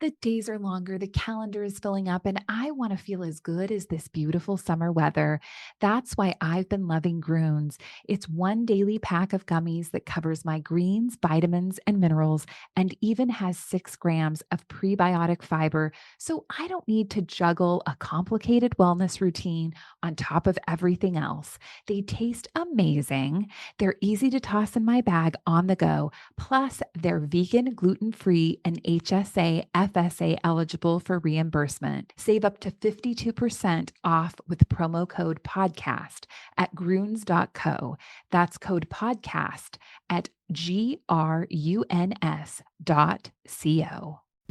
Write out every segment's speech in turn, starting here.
The days are longer, the calendar is filling up, and I want to feel as good as this beautiful summer weather. That's why I've been loving Groons. It's one daily pack of gummies that covers my greens, vitamins, and minerals, and even has 6 grams of prebiotic fiber, so I don't need to juggle a complicated wellness routine on top of everything else. They taste amazing. They're easy to toss in my bag on the go. Plus, they're vegan, gluten-free, and HSA, FSA eligible for reimbursement. Save up to 52% off with promo code podcast at gruns.co. That's code podcast at gruns.co.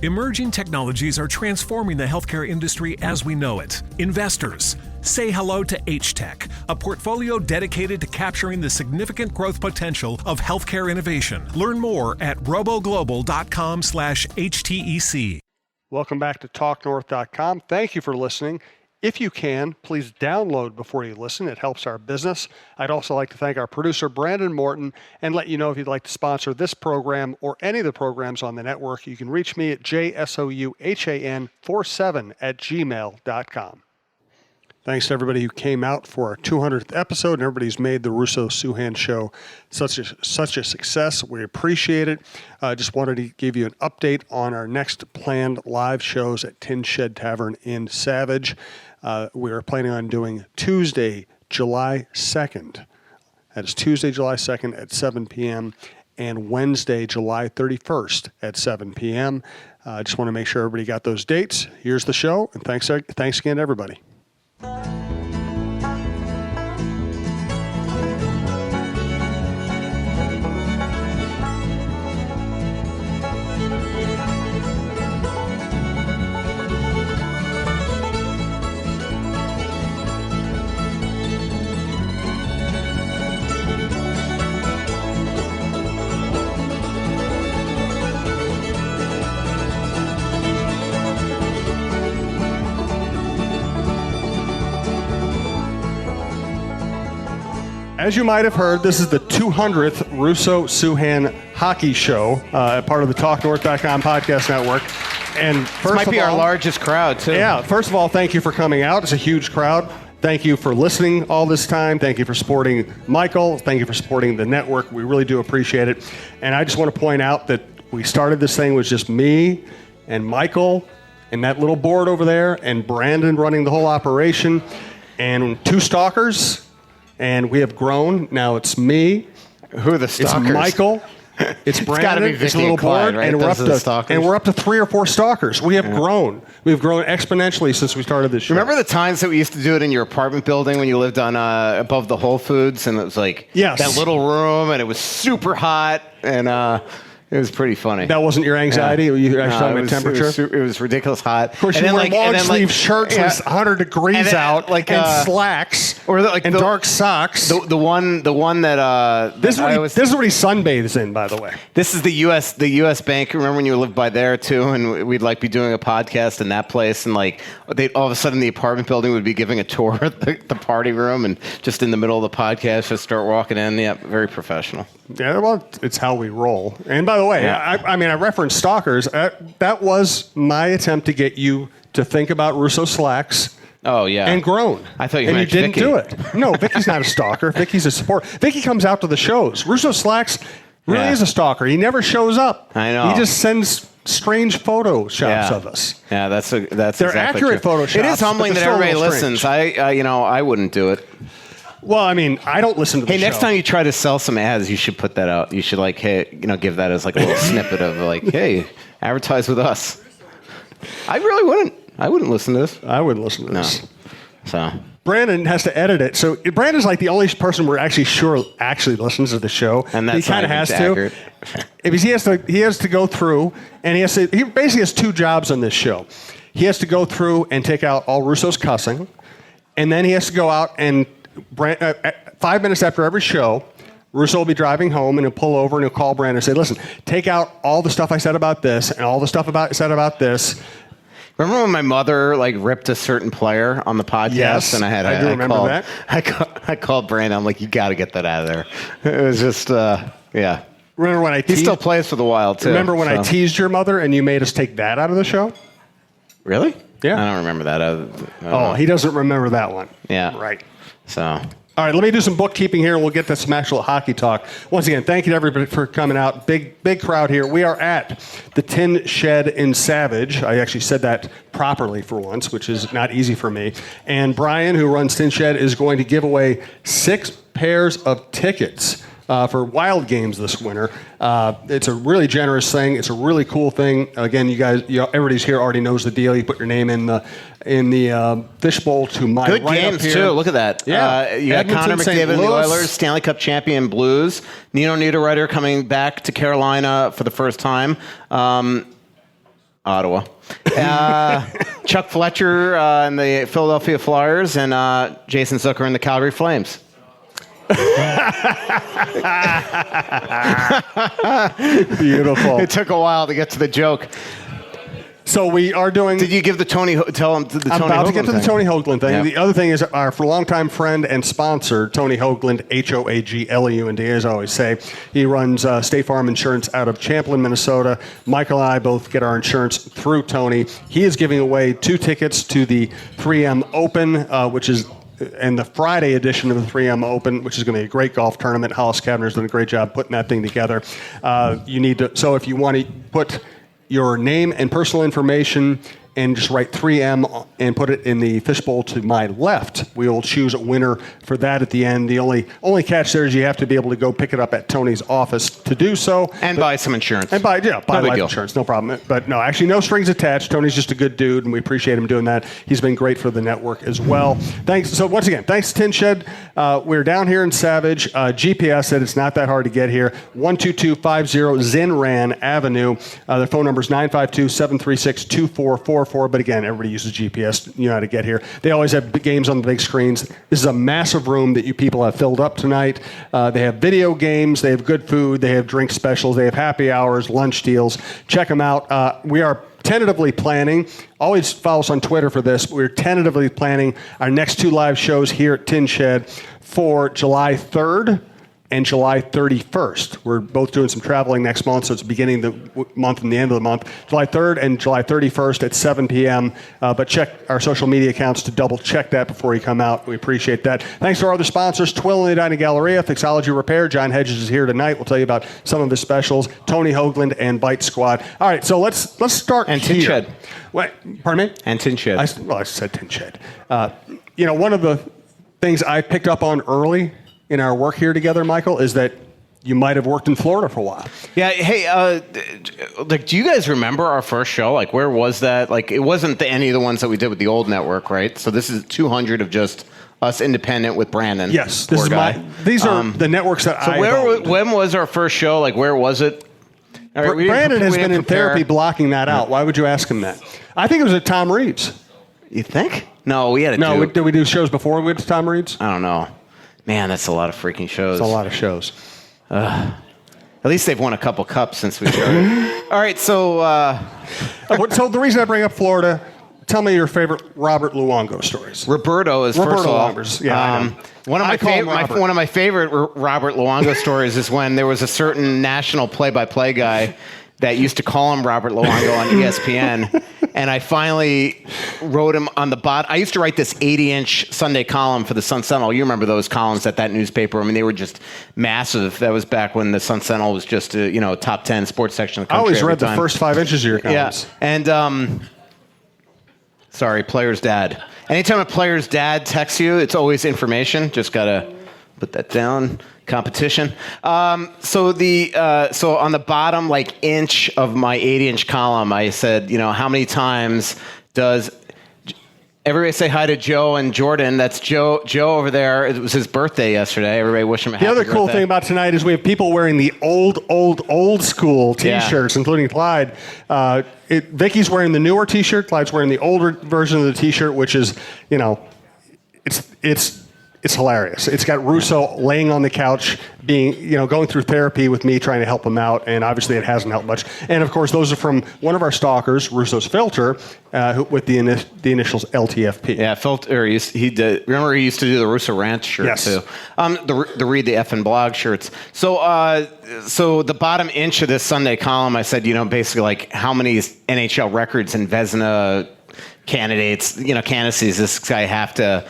Emerging technologies are transforming the healthcare industry as we know it. Investors, say hello to H-Tech, a portfolio dedicated to capturing the significant growth potential of healthcare innovation. Learn more at roboglobal.com/HTEC. Welcome back to TalkNorth.com. Thank you for listening. If you can, please download before you listen. It helps our business. I'd also like to thank our producer, Brandon Morton, and let you know if you'd like to sponsor this program or any of the programs on the network. You can reach me at jsouhan47@gmail.com. Thanks to everybody who came out for our 200th episode and everybody who's made the Russo-Souhan show such a success. We appreciate it. Just wanted to give you an update on our next planned live shows at Tin Shed Tavern in Savage. We are planning on doing Tuesday, July 2nd. That is Tuesday, July 2nd at 7 p.m. and Wednesday, July 31st at 7 p.m. I just want to make sure everybody got those dates. Here's the show, and thanks again to everybody. As you might have heard, this is the 200th Russo-Souhan hockey show, part of the TalkNorth.com podcast network. And this might be our largest crowd, too. Yeah, first of all, thank you for coming out. It's a huge crowd. Thank you for listening all this time. Thank you for supporting Michael. Thank you for supporting the network. We really do appreciate it. And I just want to point out that we started this thing with just me and Michael and that little board over there and Brandon running the whole operation and 2 stalkers. And we have grown. Now it's me. Who are the stalkers? It's Michael. It's Brandon. It's a little board, right? And we're up to 3 or 4 stalkers. We have grown. We've grown exponentially since we started this show. Remember the times that we used to do it in your apartment building when you lived on above the Whole Foods, and it was like that little room, and it was super hot, and it was pretty funny. That wasn't your anxiety? You actually talking about temperature? It was ridiculous hot. Of course, you wore long-sleeve shirts when it's 100 degrees out, and slacks, and dark socks. The one that this is what he sunbathes in, by the way. This is the U.S. Bank. Remember when you lived by there too, and we'd like be doing a podcast in that place, and like all of a sudden the apartment building would be giving a tour of the party room, and just in the middle of the podcast, just start walking in. Yeah, very professional. Yeah, well, it's how we roll. And by the way, I referenced stalkers. That was my attempt to get you to think about Russo slacks. Oh, yeah. And grown. I thought you meant Vicky. And you didn't Vicky. do it. No, Vicky's not a stalker. Vicky's a support. Vicky comes out to the shows. Russo slacks really is a stalker. He never shows up. I know. He just sends strange photoshops of us. Yeah, that's They're exactly accurate true. photoshops. It is humbling that everybody listens. I wouldn't do it. Well, I mean, I don't listen to the show. Hey, next time you try to sell some ads, you should put that out. You should give that as like a little snippet of like, hey, advertise with us. I really wouldn't. I wouldn't listen to this. I wouldn't listen to this. So Brandon has to edit it. So Brandon's like the only person we're actually sure actually listens to the show. And that's he kind of has accurate. to. Because he has to go through, and he basically has 2 jobs on this show. He has to go through and take out all Russo's cussing, and then he has to go out and 5 minutes after every show, Russo will be driving home and he'll pull over and he'll call Brandon and say, listen, take out all the stuff I said about this and all the stuff I said about this. Remember when my mother ripped a certain player on the podcast? Yes, and I do remember that. I called Brandon. I'm like, you got to get that out of there. It was just, Remember when I He teased? still plays for the Wild, too. Remember when I teased your mother and you made us take that out of the show? Really? Yeah. I don't remember that. I don't know. He doesn't remember that one. Yeah. Right. So... All right, let me do some bookkeeping here, and we'll get to some actual hockey talk. Once again, thank you to everybody for coming out. Big crowd here. We are at the Tin Shed in Savage. I actually said that properly for once, which is not easy for me. And Brian, who runs Tin Shed, is going to give away 6 pairs of tickets for Wild games this winter. It's a really generous thing. It's a really cool thing. Again, everybody's here already knows the deal. You put your name in the fishbowl to my good right games, up here. too. Look at that. Yeah. You got Edmonton, Connor St. McDavid and the Louis. Oilers, Stanley Cup champion Blues. Nino Niederreiter coming back to Carolina for the first time. Ottawa. Chuck Fletcher and the Philadelphia Flyers, and Jason Zucker and the Calgary Flames. Beautiful. It took a while to get to the joke. So we are doing... Did you give the Tony? Tell him the Tony Hoaglund I'm about to get to the thing. Tony Hoaglund thing. Yeah. The other thing is our longtime friend and sponsor, Tony Hoaglund, Hoaglund, as I always say. He runs State Farm Insurance out of Champlin, Minnesota. Michael and I both get our insurance through Tony. He is giving away 2 tickets to the 3M Open, which is... and the Friday edition of the 3M Open, which is going to be a great golf tournament. Hollis Kavner's done a great job putting that thing together. You need to... So if you want to put your name and personal information and just write 3M and put it in the fishbowl to my left, we will choose a winner for that at the end. The only catch there is you have to be able to go pick it up at Tony's office to do so. And buy some insurance. And buy life deal. insurance, no problem. But no, actually no strings attached. Tony's just a good dude, and we appreciate him doing that. He's been great for the network as well. Thanks. So once again, thanks to Tin Shed. We're down here in Savage. GPS said it's not that hard to get here. 12250 Zinran Avenue. Their phone number is 952-736-2444. But again, everybody uses GPS. You know how to get here. They always have big games on the big screens. This is a massive room that you people have filled up tonight. They have video games. They have good food. They have drink specials. They have happy hours, lunch deals. Check them out. We are tentatively planning. Always follow us on Twitter for this. We're tentatively planning our next 2 live shows here at Tin Shed for July 3rd and July 31st. We're both doing some traveling next month, so it's the beginning of the month and the end of the month. July 3rd and July 31st at 7 p.m. But check our social media accounts to double check that before you come out. We appreciate that. Thanks to our other sponsors, Twill and the Dining Galleria, Fixology Repair. John Hedges is here tonight. We'll tell you about some of his specials. Tony Hoaglund and Bite Squad. All right, so let's start And here. Tin Shed. Wait, pardon me? And Tin Shed. I said Tin Shed. One of the things I picked up on early in our work here together, Michael, is that you might have worked in Florida for a while. Yeah. Hey, do you guys remember our first show? Like, where was that? Like, it wasn't any of the ones that we did with the old network, right? So this is 200 of just us independent with Brandon. Yes, these are the networks that I So when was our first show? Like, where was it? All right, Brandon has been in therapy blocking that out. Why would you ask him that? I think it was at Tom Reed's. You think? No, we had to No, did we do shows before we went to Tom Reed's? I don't know. Man, that's a lot of freaking shows. It's a lot of shows. At least they've won a couple cups since we started. All right, so... So the reason I bring up Florida, tell me your favorite Robert Luongo stories. Roberto is first of all. Yeah, one of my favorite Robert Luongo stories is when there was a certain national play-by-play guy that used to call him Robert Luongo on ESPN, and I finally wrote him on the bottom. I used to write this 80-inch Sunday column for the Sun Sentinel. You remember those columns at that newspaper? I mean, they were just massive. That was back when the Sun Sentinel was just a top 10 sports section of the country. I always read the first 5 inches of your columns. Yeah, and sorry, player's dad. Anytime a player's dad texts you, it's always information. Just gotta put that down. Competition. So on the bottom inch of my 80-inch column, I said, how many times does everybody say hi to Joe and Jordan? That's Joe over there. It was his birthday yesterday. Everybody wish him a happy birthday. The other cool thing about tonight is we have people wearing the old school T-shirts, including Clyde. Vicky's wearing the newer T-shirt. Clyde's wearing the older version of the T-shirt, which is, it's It's hilarious. It's got Russo laying on the couch, going through therapy with me, trying to help him out, and obviously it hasn't helped much. And of course, those are from one of our stalkers, Russo's Filter, with the initials LTFP. Yeah, Filter. He did. Remember, he used to do the Russo Rant shirt too. The Read the Effing Blog shirts. So the bottom inch of this Sunday column, I said, basically like how many NHL records and Vezina candidacies this guy have to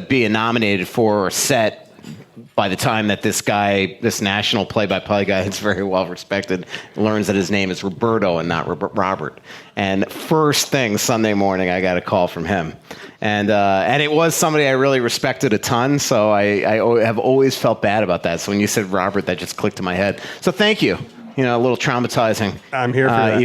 be nominated for or set by the time that this national play-by-play guy that's very well respected, learns that his name is Roberto and not Robert. And first thing Sunday morning, I got a call from him. And it was somebody I really respected a ton, so I have always felt bad about that. So when you said Robert, that just clicked in my head. So thank you. A little traumatizing. I'm here for that.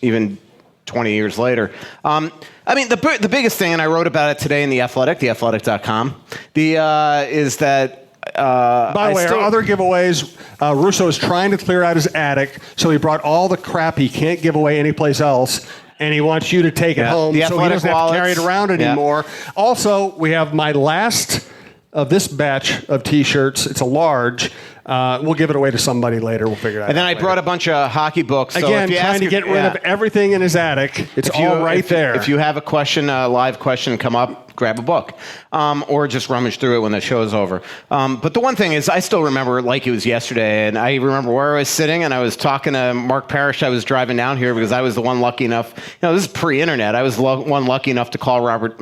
Even 20 years later. The biggest thing, and I wrote about it today in The Athletic, theathletic.com, is that... By the way, our other giveaways, Russo is trying to clear out his attic, so he brought all the crap he can't give away anyplace else, and he wants you to take it home so he doesn't have to carry it around anymore. Yeah. Also, we have my last of this batch of T-shirts. It's a large. We'll give it away to somebody later. We'll figure it out. And then I brought a bunch of hockey books. Again, trying to get rid of everything in his attic. It's all right there. If you have a question, a live question, come up, grab a book. Or just rummage through it when the show's over. But the one thing is, I still remember like it was yesterday, and I remember where I was sitting, and I was talking to Mark Parrish. I was driving down here because I was the one lucky enough, this is pre-internet, I was one lucky enough to call Robert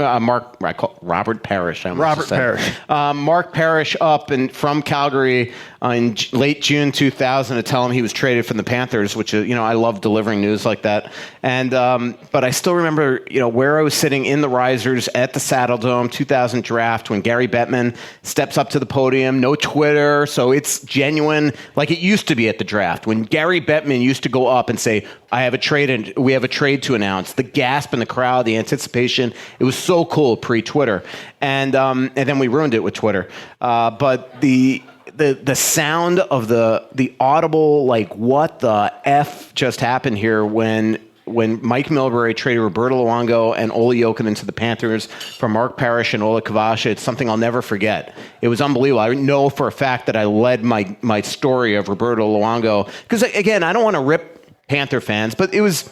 Parrish. Mark Parrish up from Calgary in late June 2000 to tell him he was traded from the Panthers, which is, I love delivering news like that. And but I still remember, where I was sitting in the risers at the Saddle Dome 2000 draft when Gary Bettman steps up to the podium. No Twitter, so it's genuine, like it used to be at the draft when Gary Bettman used to go up and say, "I have a trade, and we have a trade to announce." The gasp in the crowd, the anticipation, it was so cool pre-Twitter, and then we ruined it with Twitter. But the sound of the audible, like, what the F just happened here when Mike Milbury traded Roberto Luongo and Ole Jokinen to the Panthers for Mark Parrish and Ola Kavasha, it's something I'll never forget. It was unbelievable. I know for a fact that I led my story of Roberto Luongo because, again, I don't want to rip Panther fans, but it was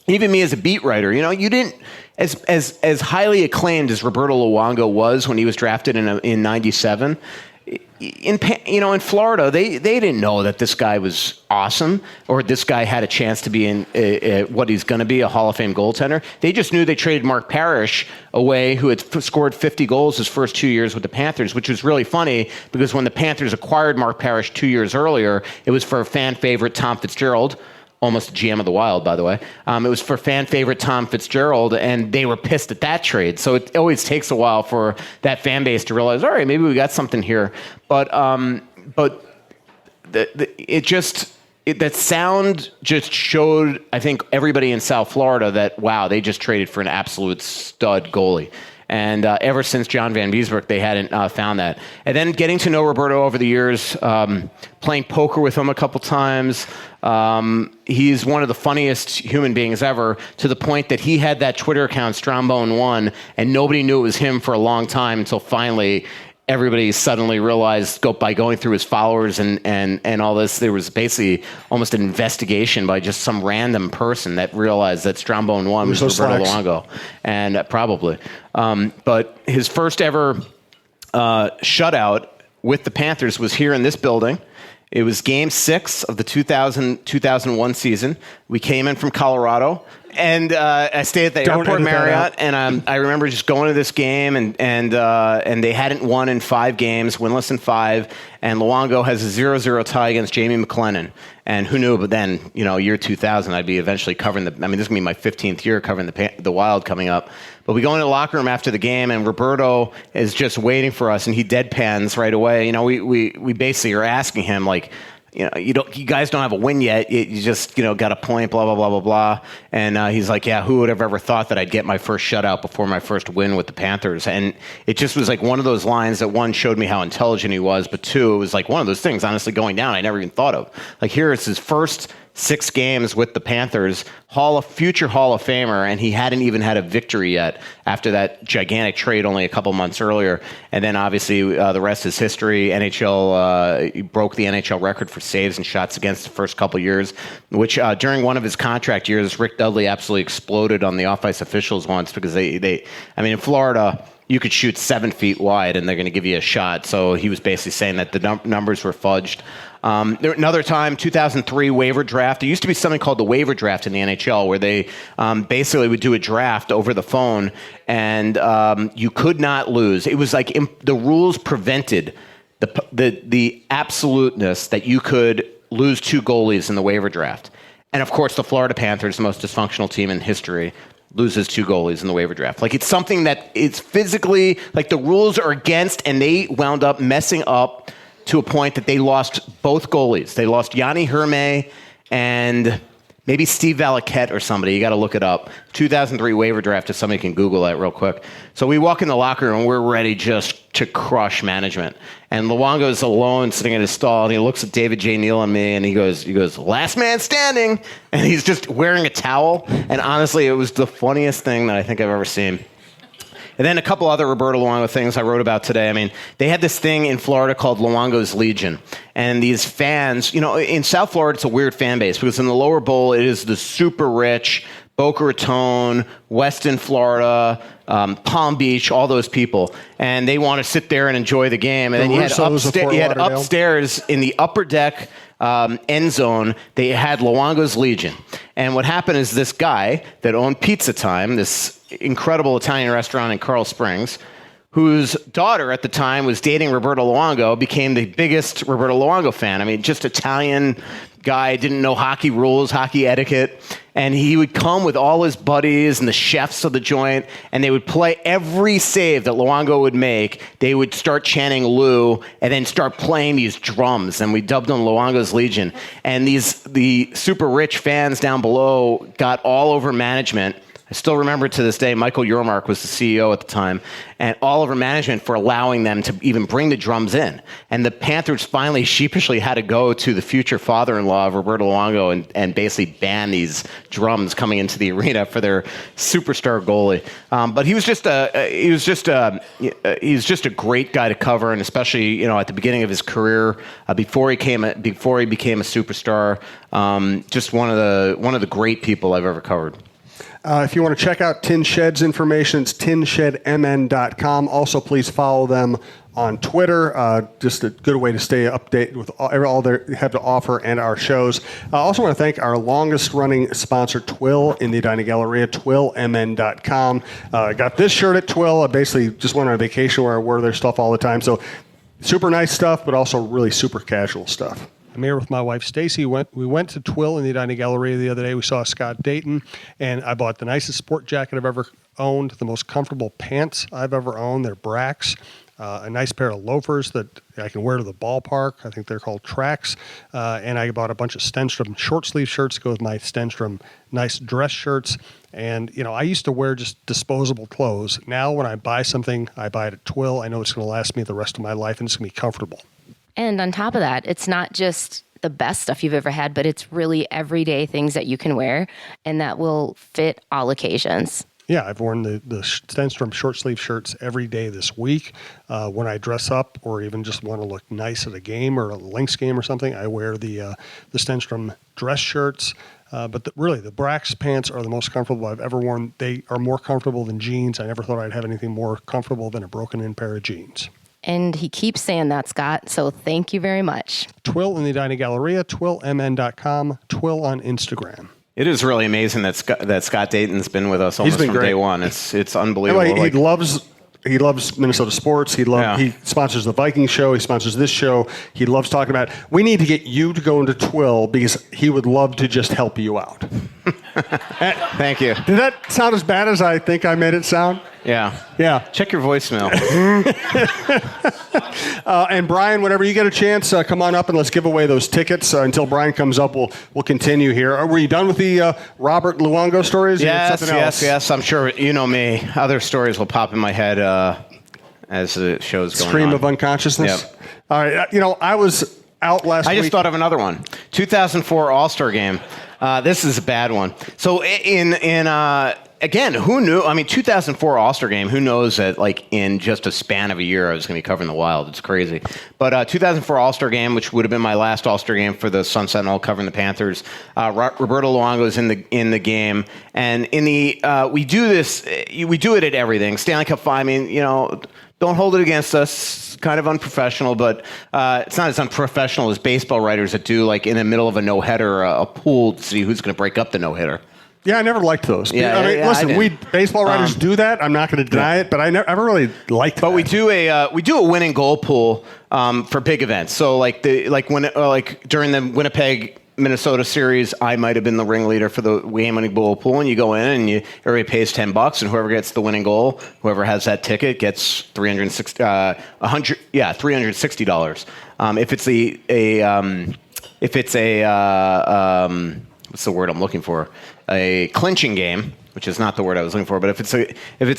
even me as a beat writer. You didn't as highly acclaimed as Roberto Luongo was when he was drafted in '97. In Florida, they didn't know that this guy was awesome or this guy had a chance to be in what he's going to be, a Hall of Fame goaltender. They just knew they traded Mark Parrish away, who had scored 50 goals his first 2 years with the Panthers, which was really funny because when the Panthers acquired Mark Parrish 2 years earlier, it was for fan favorite Tom Fitzgerald. Almost GM of the Wild, by the way. It was for fan favorite Tom Fitzgerald, and they were pissed at that trade. So it always takes a while for that fan base to realize, all right, maybe we got something here. But that sound just showed, I think, everybody in South Florida that, wow, they just traded for an absolute stud goalie. And ever since John Van Beesbroek, they hadn't found that. And then getting to know Roberto over the years, playing poker with him a couple times. He's one of the funniest human beings ever, to the point that he had that Twitter account, Strombone1, and nobody knew it was him for a long time until finally everybody suddenly realized by going through his followers and all this, there was basically almost an investigation by just some random person that realized that Strombone1 was Roberto Luongo. And probably. But his first ever shutout with the Panthers was here in this building. It was Game 6 of the 2000-2001 season. We came in from Colorado. And I stayed at the Airport Marriott, and I remember just going to this game, and they hadn't won in 5 games, winless in 5, and Luongo has a 0-0 tie against Jamie McLennan. And who knew? But then, year 2000, I'd be eventually covering this is going to be my 15th year covering the Wild coming up. But we go into the locker room after the game, and Roberto is just waiting for us, and he deadpans right away. We basically are asking him, like, you guys don't have a win yet. You just, got a point, blah, blah, blah, blah, blah. And he's like, yeah, who would have ever thought that I'd get my first shutout before my first win with the Panthers? And it just was like one of those lines that, one, showed me how intelligent he was, but two, it was like one of those things, honestly, going down I never even thought of. Like, here it's his first 6 games with the Panthers, future Hall of Famer, and he hadn't even had a victory yet after that gigantic trade only a couple months earlier. And then obviously the rest is history. NHL he broke the NHL record for saves and shots against the first couple years, which during one of his contract years, Rick Dudley absolutely exploded on the off-ice officials once because in Florida, you could shoot 7 feet wide and they're going to give you a shot. So he was basically saying that the numbers were fudged. Another time, 2003 waiver draft. There used to be something called the waiver draft in the NHL where they basically would do a draft over the phone and you could not lose. It was like the rules prevented the absoluteness that you could lose 2 goalies in the waiver draft. And of course, the Florida Panthers, the most dysfunctional team in history, loses 2 goalies in the waiver draft. Like, it's something that is physically, like, the rules are against, and they wound up messing up to a point that they lost both goalies. They lost Yanni Herme and maybe Steve Valiquette or somebody. You got to look it up. 2003 waiver draft, if somebody can Google that real quick. So we walk in the locker room, and we're ready just to crush management. And Luongo's alone sitting in his stall, and he looks at David J. Neal and me, and he goes, last man standing. And he's just wearing a towel. And honestly, it was the funniest thing that I think I've ever seen. And then a couple other Roberto Luongo things I wrote about today. I mean, they had this thing in Florida called Luongo's Legion. And these fans, in South Florida, it's a weird fan base because in the lower bowl, it is the super rich, Boca Raton, Weston, Florida, Palm Beach, all those people. And they want to sit there and enjoy the game. And then you had upstairs in the upper deck end zone, they had Luongo's Legion. And what happened is this guy that owned Pizza Time, this incredible Italian restaurant in Coral Springs, whose daughter at the time was dating Roberto Luongo, became the biggest Roberto Luongo fan. I mean, just Italian guy, didn't know hockey rules, hockey etiquette. And he would come with all his buddies and the chefs of the joint, and they would play every save that Luongo would make. They would start chanting Lou and then start playing these drums, and we dubbed them Luongo's Legion. And the super rich fans down below got all over management. I still remember to this day, Michael Yormark was the CEO at the time, and all over management for allowing them to even bring the drums in. And the Panthers finally sheepishly had to go to the future father-in-law of Roberto Luongo and basically ban these drums coming into the arena for their superstar goalie. But he was just a great guy to cover, and especially at the beginning of his career, before he became a superstar, just one of the great people I've ever covered. If you want to check out Tin Shed's information, it's tinshedmn.com. Also, please follow them on Twitter. Just a good way to stay updated with all they have to offer and our shows. I also want to thank our longest-running sponsor, Twill, in the Edina Galleria, twillmn.com. I got this shirt at Twill. I basically just went on vacation where I wear their stuff all the time. So super nice stuff, but also really super casual stuff. I'm here with my wife, Stacy. We went to Twill in the Edina Galleria the other day. We saw Scott Dayton, and I bought the nicest sport jacket I've ever owned, the most comfortable pants I've ever owned. They're Bracks, a nice pair of loafers that I can wear to the ballpark. I think they're called Tracks. And I bought a bunch of Stenstrom short sleeve shirts to go with my Stenstrom nice dress shirts. And, I used to wear just disposable clothes. Now when I buy something, I buy it at Twill. I know it's going to last me the rest of my life, and it's going to be comfortable. And on top of that, it's not just the best stuff you've ever had, but it's really everyday things that you can wear and that will fit all occasions. Yeah, I've worn the Stenstrom short sleeve shirts every day this week. When I dress up or even just want to look nice at a game or a Lynx game or something, I wear the Stenstrom dress shirts. But really, the Bracks pants are the most comfortable I've ever worn. They are more comfortable than jeans. I never thought I'd have anything more comfortable than a broken-in pair of jeans. And he keeps saying that, Scott, so thank you very much. Twill in the Edina Galleria, twillmn.com, Twill on Instagram. It is really amazing that Scott Dayton's been with us almost from day one. It's unbelievable. Anyway, he loves Minnesota sports. He sponsors the Viking show. He sponsors this show. He loves talking about it. We need to get you to go into Twill because he would love to just help you out. Thank you. Did that sound as bad as I think I made it sound? Yeah. Check your voicemail. And Brian, whenever you get a chance, come on up and let's give away those tickets. Until Brian comes up, we'll continue here. Were you done with the Robert Luongo stories? Yes. I'm sure you know me. Other stories will pop in my head as the show's going on. Stream of unconsciousness. Yep. All right. out last week. I just thought of another one. 2004 All-Star Game. This is a bad one. So again, who knew? I mean, 2004 All-Star Game, who knows that, like, in just a span of a year, I was going to be covering the Wild. It's crazy. But 2004 All-Star Game, which would have been my last All-Star Game for the Sun Sentinel covering the Panthers, Roberto Luongo is in the game. And we do this, we do it at everything. Stanley Cup Final, I mean, you know, don't hold it against us. Kind of unprofessional, but it's not as unprofessional as baseball writers that do, like, in the middle of a no-hitter, a pool to see who's going to break up the no-hitter. Yeah, I never liked those. Yeah, I mean, yeah, listen, we baseball writers do that. I'm not going to deny it, but I never really liked that. But we do a winning goal pool for big events. So like during the Winnipeg Minnesota series, I might have been the ringleader for the game-winning goal pool, and you go in and everybody pays $10, and whoever gets the winning goal, whoever has that ticket, gets $360. If it's a what's the word I'm looking for? A clinching game, which is not the word I was looking for, but if it's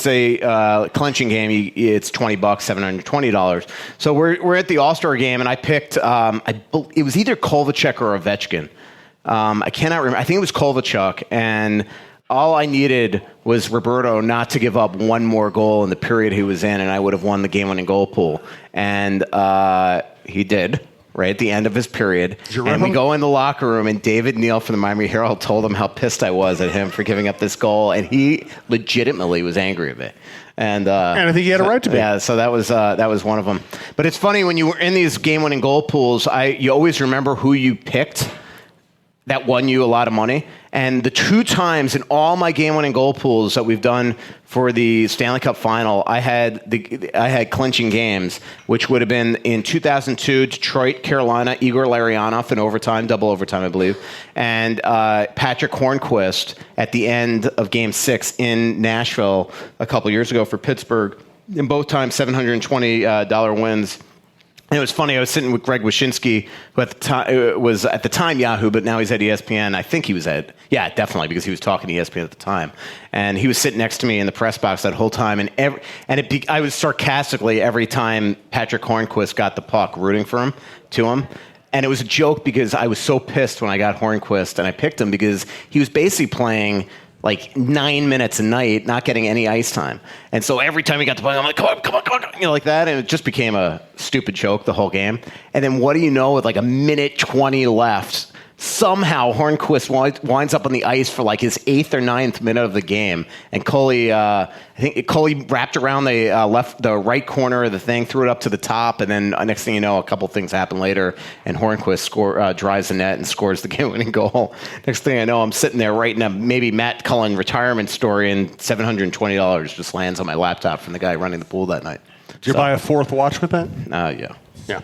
a clinching game, it's $20, $720. So we're at the All-Star game, and I picked it was either Kovalchuk or Ovechkin. I cannot remember. I think it was Kovalchuk, and all I needed was Roberto not to give up one more goal in the period he was in, and I would have won the game-winning goal pool. And he did. Right at the end of his period. And we go in the locker room, and David Neal from the Miami Herald told him how pissed I was at him for giving up this goal, and he legitimately was angry at me. And I think he had a right to be. Yeah, so that was one of them. But it's funny, when you were in these game-winning goal pools, you always remember who you picked that won you a lot of money. And the two times in all my game-winning goal pools that we've done for the Stanley Cup Final, I had clinching games, which would have been in 2002, Detroit, Carolina, Igor Larionov in overtime, double overtime, I believe, and Patrick Hornquist at the end of Game 6 in Nashville a couple years ago for Pittsburgh. In both times, $720 wins. And it was funny, I was sitting with Greg Wyshynski, who was at the time Yahoo, but now he's at ESPN. I think he was definitely, because he was talking to ESPN at the time. And he was sitting next to me in the press box that whole time. And I was sarcastically, every time Patrick Hornquist got the puck, rooting for him, to him. And it was a joke because I was so pissed when I got Hornquist, and I picked him because he was basically playing like 9 minutes a night, not getting any ice time. And so every time he got the puck, I'm like, come on, you know, like that. And it just became a stupid joke the whole game. And then what do you know, with like a minute 20 left, somehow Hornquist winds up on the ice for like his 8th or 9th minute of the game. And Coley, I think Coley wrapped around the right corner of the thing, threw it up to the top, and then next thing you know, a couple things happen later, and Hornquist drives the net and scores the game-winning goal. Next thing I know, I'm sitting there writing a maybe Matt Cullen retirement story, and $720 just lands on my laptop from the guy running the pool that night. Did you buy a fourth watch with that? Yeah. Yeah.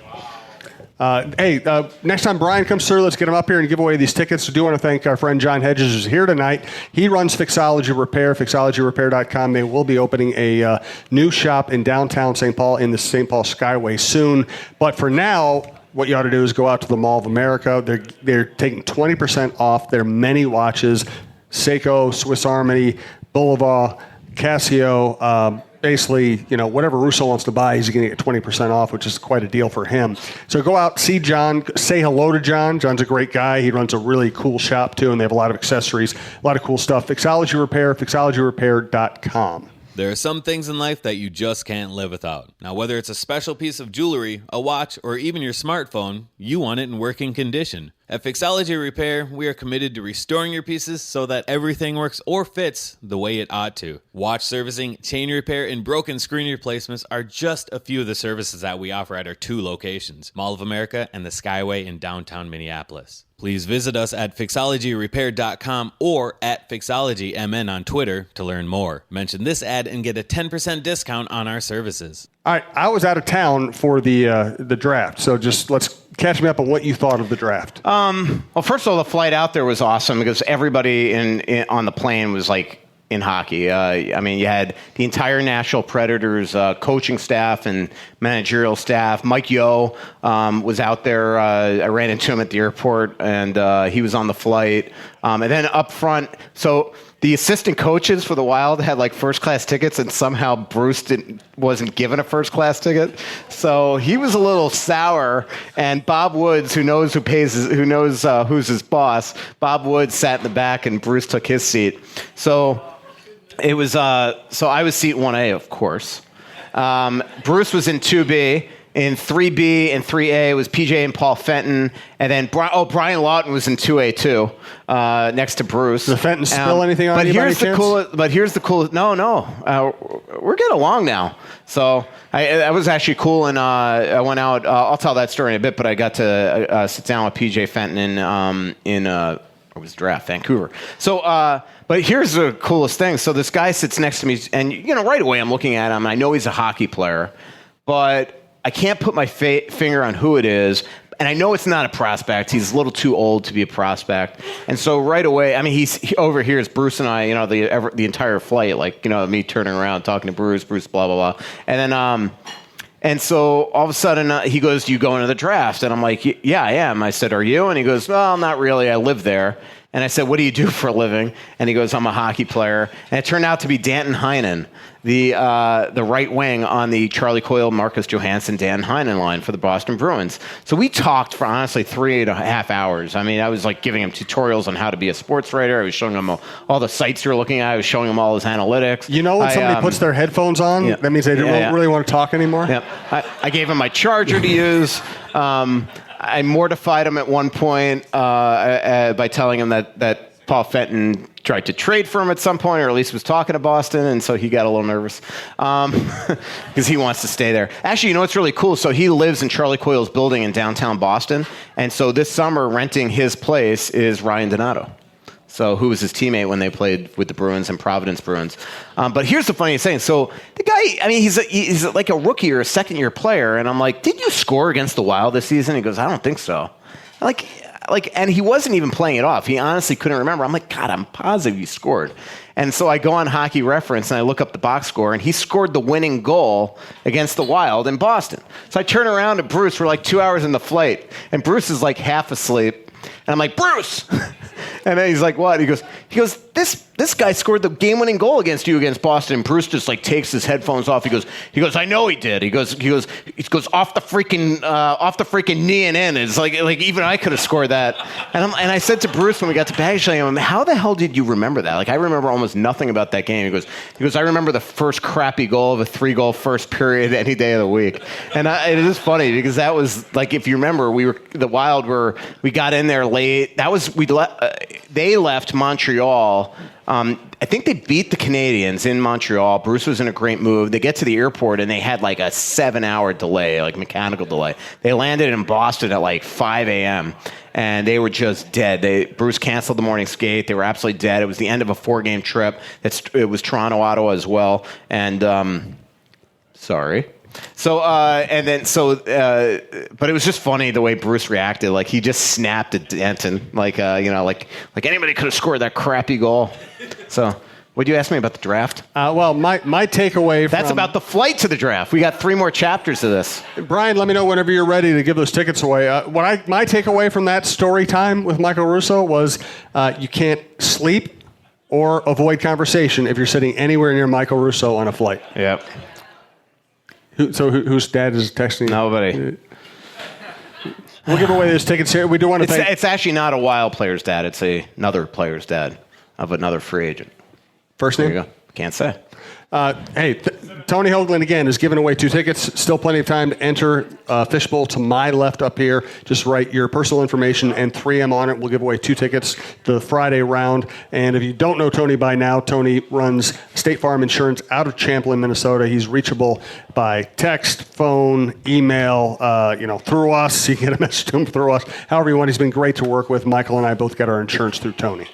Next time Brian comes through, let's get him up here and give away these tickets. I do want to thank our friend John Hedges, who's here tonight. He runs Fixology Repair, fixologyrepair.com. They will be opening a new shop in downtown St. Paul in the St. Paul Skyway soon. But for now, what you ought to do is go out to the Mall of America. They're taking 20% off their many watches: Seiko, Swiss Army, Boulevard, Casio, basically, you know, whatever Russo wants to buy, he's going to get 20% off, which is quite a deal for him. So go out, see John, say hello to John. John's a great guy. He runs a really cool shop, too, and they have a lot of accessories, a lot of cool stuff. Fixology Repair, fixologyrepair.com. There are some things in life that you just can't live without. Now, whether it's a special piece of jewelry, a watch, or even your smartphone, you want it in working condition. At Fixology Repair, we are committed to restoring your pieces so that everything works or fits the way it ought to. Watch servicing, chain repair, and broken screen replacements are just a few of the services that we offer at our 2 locations, Mall of America and the Skyway in downtown Minneapolis. Please visit us at fixologyrepair.com or at fixologymn on Twitter to learn more. Mention this ad and get a 10% discount on our services. All right, I was out of town for the draft, so just let's catch me up on what you thought of the draft. Well, first of all, the flight out there was awesome because everybody on the plane was like in hockey. I mean, you had the entire Nashville Predators coaching staff and managerial staff. Mike Yeo was out there. I ran into him at the airport, and he was on the flight. And then up front, so the assistant coaches for the Wild had like first class tickets, and somehow Bruce wasn't given a first class ticket, so he was a little sour. And Bob Woods, who knows who's his boss, Bob Woods sat in the back, and Bruce took his seat. So it was so I was seat 1A, of course. Bruce was in 2B. In 3B and 3A was PJ and Paul Fenton. And then, Brian Lawton was in 2A too, next to Bruce. Did Fenton spill anything on you by any chance? But here's the coolest. No. We're getting along now. So I was actually cool, and I went out. I'll tell that story in a bit, but I got to sit down with PJ Fenton in it was draft, Vancouver. So, but here's the coolest thing. So this guy sits next to me, and right away I'm looking at him. I know he's a hockey player, but I can't put my finger on who it is, and I know it's not a prospect. He's a little too old to be a prospect, and so right away, I mean, he overhears Bruce and I, the entire flight, like me turning around talking to Bruce, blah blah blah, and then and so all of a sudden he goes, "Do you go into the draft?" And I'm like, "Yeah, I am." I said, "Are you?" And he goes, "Well, not really. I live there." And I said, "What do you do for a living?" And he goes, "I'm a hockey player." And it turned out to be Danton Heinen, the right wing on the Charlie Coyle, Marcus Johansson, Dan Heinen line for the Boston Bruins. So we talked for honestly 3.5 hours. I mean, I was like giving him tutorials on how to be a sports writer. I was showing him all the sites you were looking at. I was showing him all his analytics. When somebody puts their headphones on, that means they don't really want to talk anymore? Yep. I gave him my charger to use. I mortified him at one point by telling him that Paul Fenton tried to trade for him at some point, or at least was talking to Boston, and so he got a little nervous because he wants to stay there. Actually, what's really cool? So he lives in Charlie Coyle's building in downtown Boston, and so this summer renting his place is Ryan Donato. So who was his teammate when they played with the Bruins and Providence Bruins. But here's the funniest thing. So the guy, I mean, he's like a rookie or a second-year player, and I'm like, did you score against the Wild this season? He goes, I don't think so. And he wasn't even playing it off. He honestly couldn't remember. I'm like, God, I'm positive you scored. And so I go on Hockey Reference and I look up the box score, and he scored the winning goal against the Wild in Boston. So I turn around to Bruce. We're like 2 hours in the flight, and Bruce is like half asleep. And I'm like, Bruce! And then he's like, what? He goes, this guy scored the game-winning goal against you against Boston. And Bruce just like takes his headphones off. He goes, I know he did. He goes off the freaking knee and in. It's like even I could have scored that. And I said to Bruce when we got to baggage claim, how the hell did you remember that? Like, I remember almost nothing about that game. He goes, I remember the first crappy goal of a 3-goal first period any day of the week. And it is funny because that was like, if you remember, the Wild we got in there late. They left Montreal. I think they beat the Canadiens in Montreal. Bruce was in a great move. They get to the airport, and they had like a 7-hour delay, like mechanical delay. They landed in Boston at like 5 a.m., and they were just dead. Bruce canceled the morning skate. They were absolutely dead. It was the end of a 4-game trip. It was Toronto, Ottawa as well. And sorry. So, but it was just funny the way Bruce reacted. Like, he just snapped at Denton. Like anybody could have scored that crappy goal. So, what'd you ask me about the draft? Well, my takeaway That's about the flight to the draft. We got 3 more chapters of this. Brian, let me know whenever you're ready to give those tickets away. My takeaway from that story time with Michael Russo was you can't sleep or avoid conversation if you're sitting anywhere near Michael Russo on a flight. Yep. Whose dad is texting? Nobody. We'll give away those tickets here. We do want to thank... It's actually not a Wild player's dad. It's another player's dad of another free agent. First name? There you go. Can't say. Tony Hoaglund, again, is giving away 2 tickets. Still plenty of time to enter. Fishbowl to my left up here. Just write your personal information and 3M on it. We'll give away 2 tickets to the Friday round. And if you don't know Tony by now, Tony runs State Farm Insurance out of Champlin, Minnesota. He's reachable by text, phone, email, through us. You can get a message to him through us. However you want. He's been great to work with. Michael and I both got our insurance through Tony.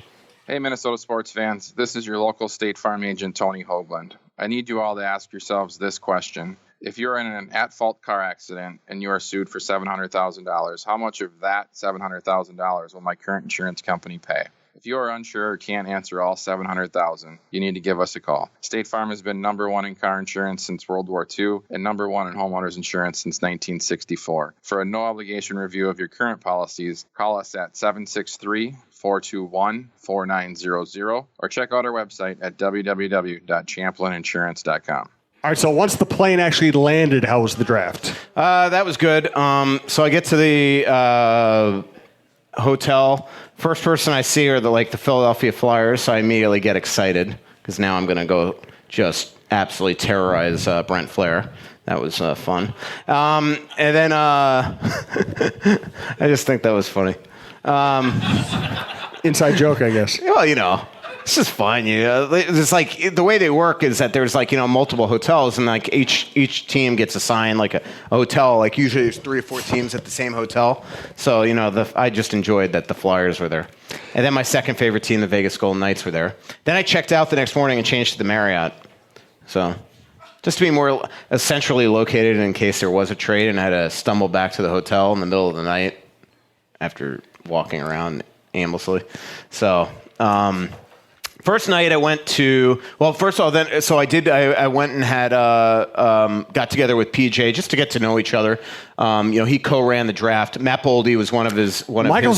Hey, Minnesota sports fans. This is your local State Farm agent, Tony Hoaglund. I need you all to ask yourselves this question. If you're in an at-fault car accident and you are sued for $700,000, how much of that $700,000 will my current insurance company pay? If you are unsure or can't answer all 700,000, you need to give us a call. State Farm has been number one in car insurance since World War II and number one in homeowners insurance since 1964. For a no-obligation review of your current policies, call us at 763-421-4900 or check out our website at www.champlininsurance.com. All right, so once the plane actually landed, how was the draft? That was good. So I get to the hotel. First person I see are the Philadelphia Flyers, so I immediately get excited because now I'm going to go just absolutely terrorize Brent Flair. That was fun. And then I just think that was funny. Inside joke, I guess. Well, it's just fun. It's like the way they work is that there's multiple hotels, and each team gets assigned a hotel. Usually there's 3 or 4 teams at the same hotel. So I just enjoyed that the Flyers were there, and then my second favorite team, the Vegas Golden Knights, were there. Then I checked out the next morning and changed to the Marriott. So just to be more centrally located in case there was a trade, and I had to stumble back to the hotel in the middle of the night after walking around aimlessly. So. First night I went to, first of all, I went and had, got together with PJ just to get to know each other. He co-ran the draft. Matt Boldy was Michael's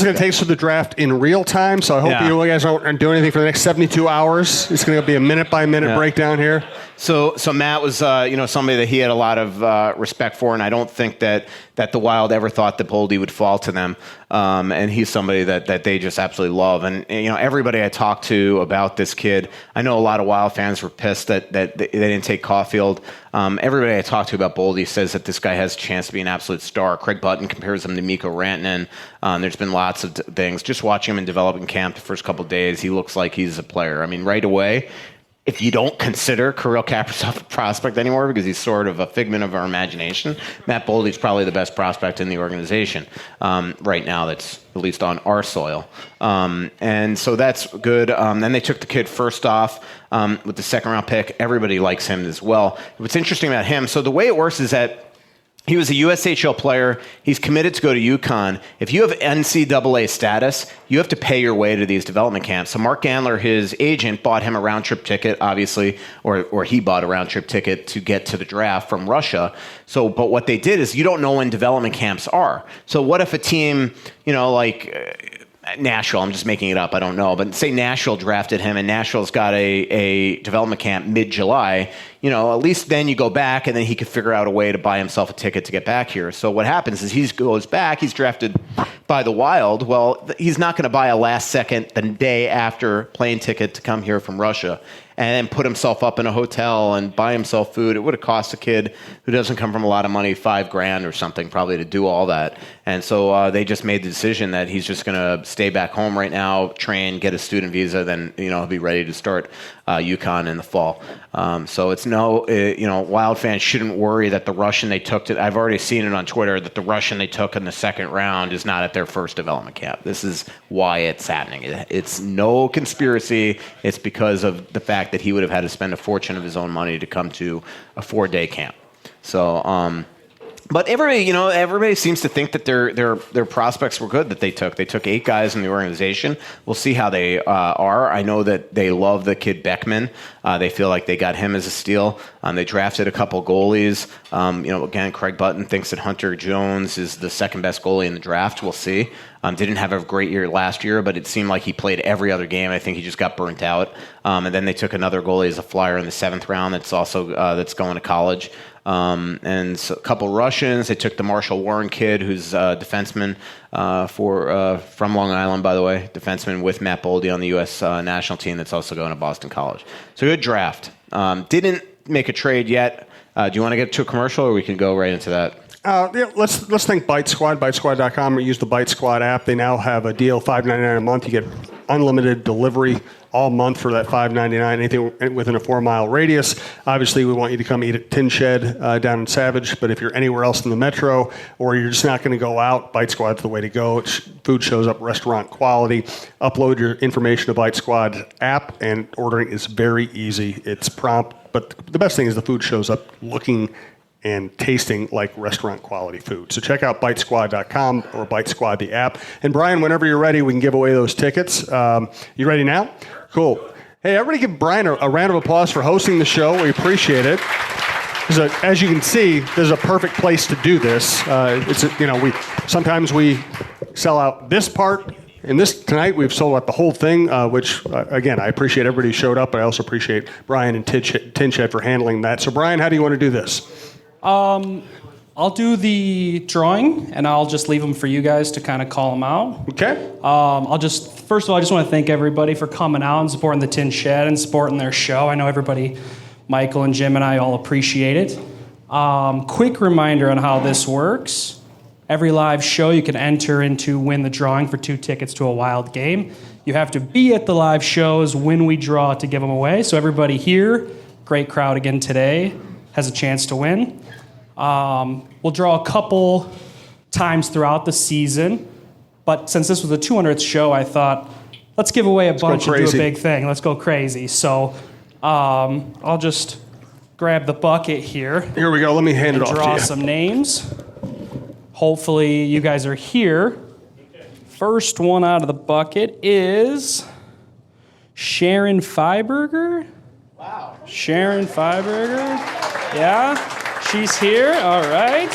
going to take us through the draft in real time, so I hope you guys don't do anything for the next 72 hours. It's going to be a minute-by-minute breakdown here. So Matt was, somebody that he had a lot of respect for, and I don't think that the Wild ever thought that Boldy would fall to them. And he's somebody that they just absolutely love. And everybody I talked to about this kid, I know a lot of Wild fans were pissed that they didn't take Caulfield. Everybody I talked to about Boldy says that this guy has a chance to be an absolute star. Craig Button compares him to Mikko Rantanen. There's been lots of things. Just watching him in development camp the first couple of days, he looks like he's a player. I mean, right away, if you don't consider Kirill Kaprizov a prospect anymore because he's sort of a figment of our imagination, Matt Boldy's probably the best prospect in the organization right now that's at least on our soil. And so that's good. Then they took the kid first off with the second-round pick. Everybody likes him as well. What's interesting about him, so the way it works is that he was a USHL player. He's committed to go to UConn. If you have NCAA status, you have to pay your way to these development camps. So Mark Gandler, his agent, bought him a round-trip ticket, obviously, or he bought a round-trip ticket to get to the draft from Russia. So, but what they did is you don't know when development camps are. So what if a team, Nashville, I'm just making it up, I don't know, but say Nashville drafted him and Nashville's got a development camp mid-July, at least then you go back and then he could figure out a way to buy himself a ticket to get back here. So what happens is he goes back, he's drafted by the Wild. Well, he's not going to buy a last second, the day after plane ticket to come here from Russia and then put himself up in a hotel and buy himself food. It would have cost a kid who doesn't come from a lot of money $5,000 or something probably to do all that. And so they just made the decision that he's just going to stay back home right now, train, get a student visa, then he'll be ready to start UConn in the fall. So it's Wild fans shouldn't worry that the Russian they took I've already seen it on Twitter that the Russian they took in the second round is not at their first development camp. This is why it's happening. It's no conspiracy. It's because of the fact that he would have had to spend a fortune of his own money to come to a 4-day camp. So, but everybody seems to think that their prospects were good that they took. They took 8 guys in the organization. We'll see how they are. I know that they love the kid Beckman. They feel like they got him as a steal. They drafted a couple goalies. Again, Craig Button thinks that Hunter Jones is the second best goalie in the draft. We'll see. Didn't have a great year last year, but it seemed like he played every other game. I think he just got burnt out. And then they took another goalie as a flyer in the 7th round. That's also that's going to college. And so a couple Russians. They took the Marshall Warren kid, who's a defenseman from Long Island, by the way, defenseman with Matt Boldy on the U.S. national team. That's also going to Boston College. So good draft. Didn't make a trade yet. Do you want to get to a commercial, or we can go right into that? Let's think Bite Squad, bitesquad.com, or use the Bite Squad app. They now have a deal, $5.99 a month. You get unlimited delivery all month for that $5.99, anything within a 4-mile radius. Obviously, we want you to come eat at Tin Shed down in Savage, but if you're anywhere else in the metro or you're just not going to go out, Bite Squad's the way to go. Food shows up restaurant quality. Upload your information to Bite Squad app, and ordering is very easy. It's prompt, but the best thing is the food shows up looking and tasting like restaurant quality food. So check out bitesquad.com or Bite Squad, the app. And Brian, whenever you're ready, we can give away those tickets. You ready now? Cool. Hey, everybody give Brian a round of applause for hosting the show. We appreciate it. As you can see, there's a perfect place to do this. Sometimes we sell out this part. And tonight we've sold out the whole thing, which, again, I appreciate everybody who showed up. I also appreciate Brian and Tin Shed for handling that. So, Brian, how do you want to do this? I'll do the drawing, and I'll just leave them for you guys to kind of call them out. Okay. First of all, I just want to thank everybody for coming out and supporting the Tin Shed and supporting their show. I know everybody, Michael and Jim and I all appreciate it. Quick reminder on how this works. Every live show, you can enter into win the drawing for 2 tickets to a wild game. You have to be at the live shows when we draw to give them away. So everybody here, great crowd again today, has a chance to win. We'll draw a couple times throughout the season. But since this was the 200th show, I thought, let's give away a bunch and do a big thing. Let's go crazy. So I'll just grab the bucket here. Here we go. Let me hand it off to you. Draw some names. Hopefully you guys are here. First one out of the bucket is Sharon Feiberger. Wow. Sharon Feiberger. Yeah, she's here. All right.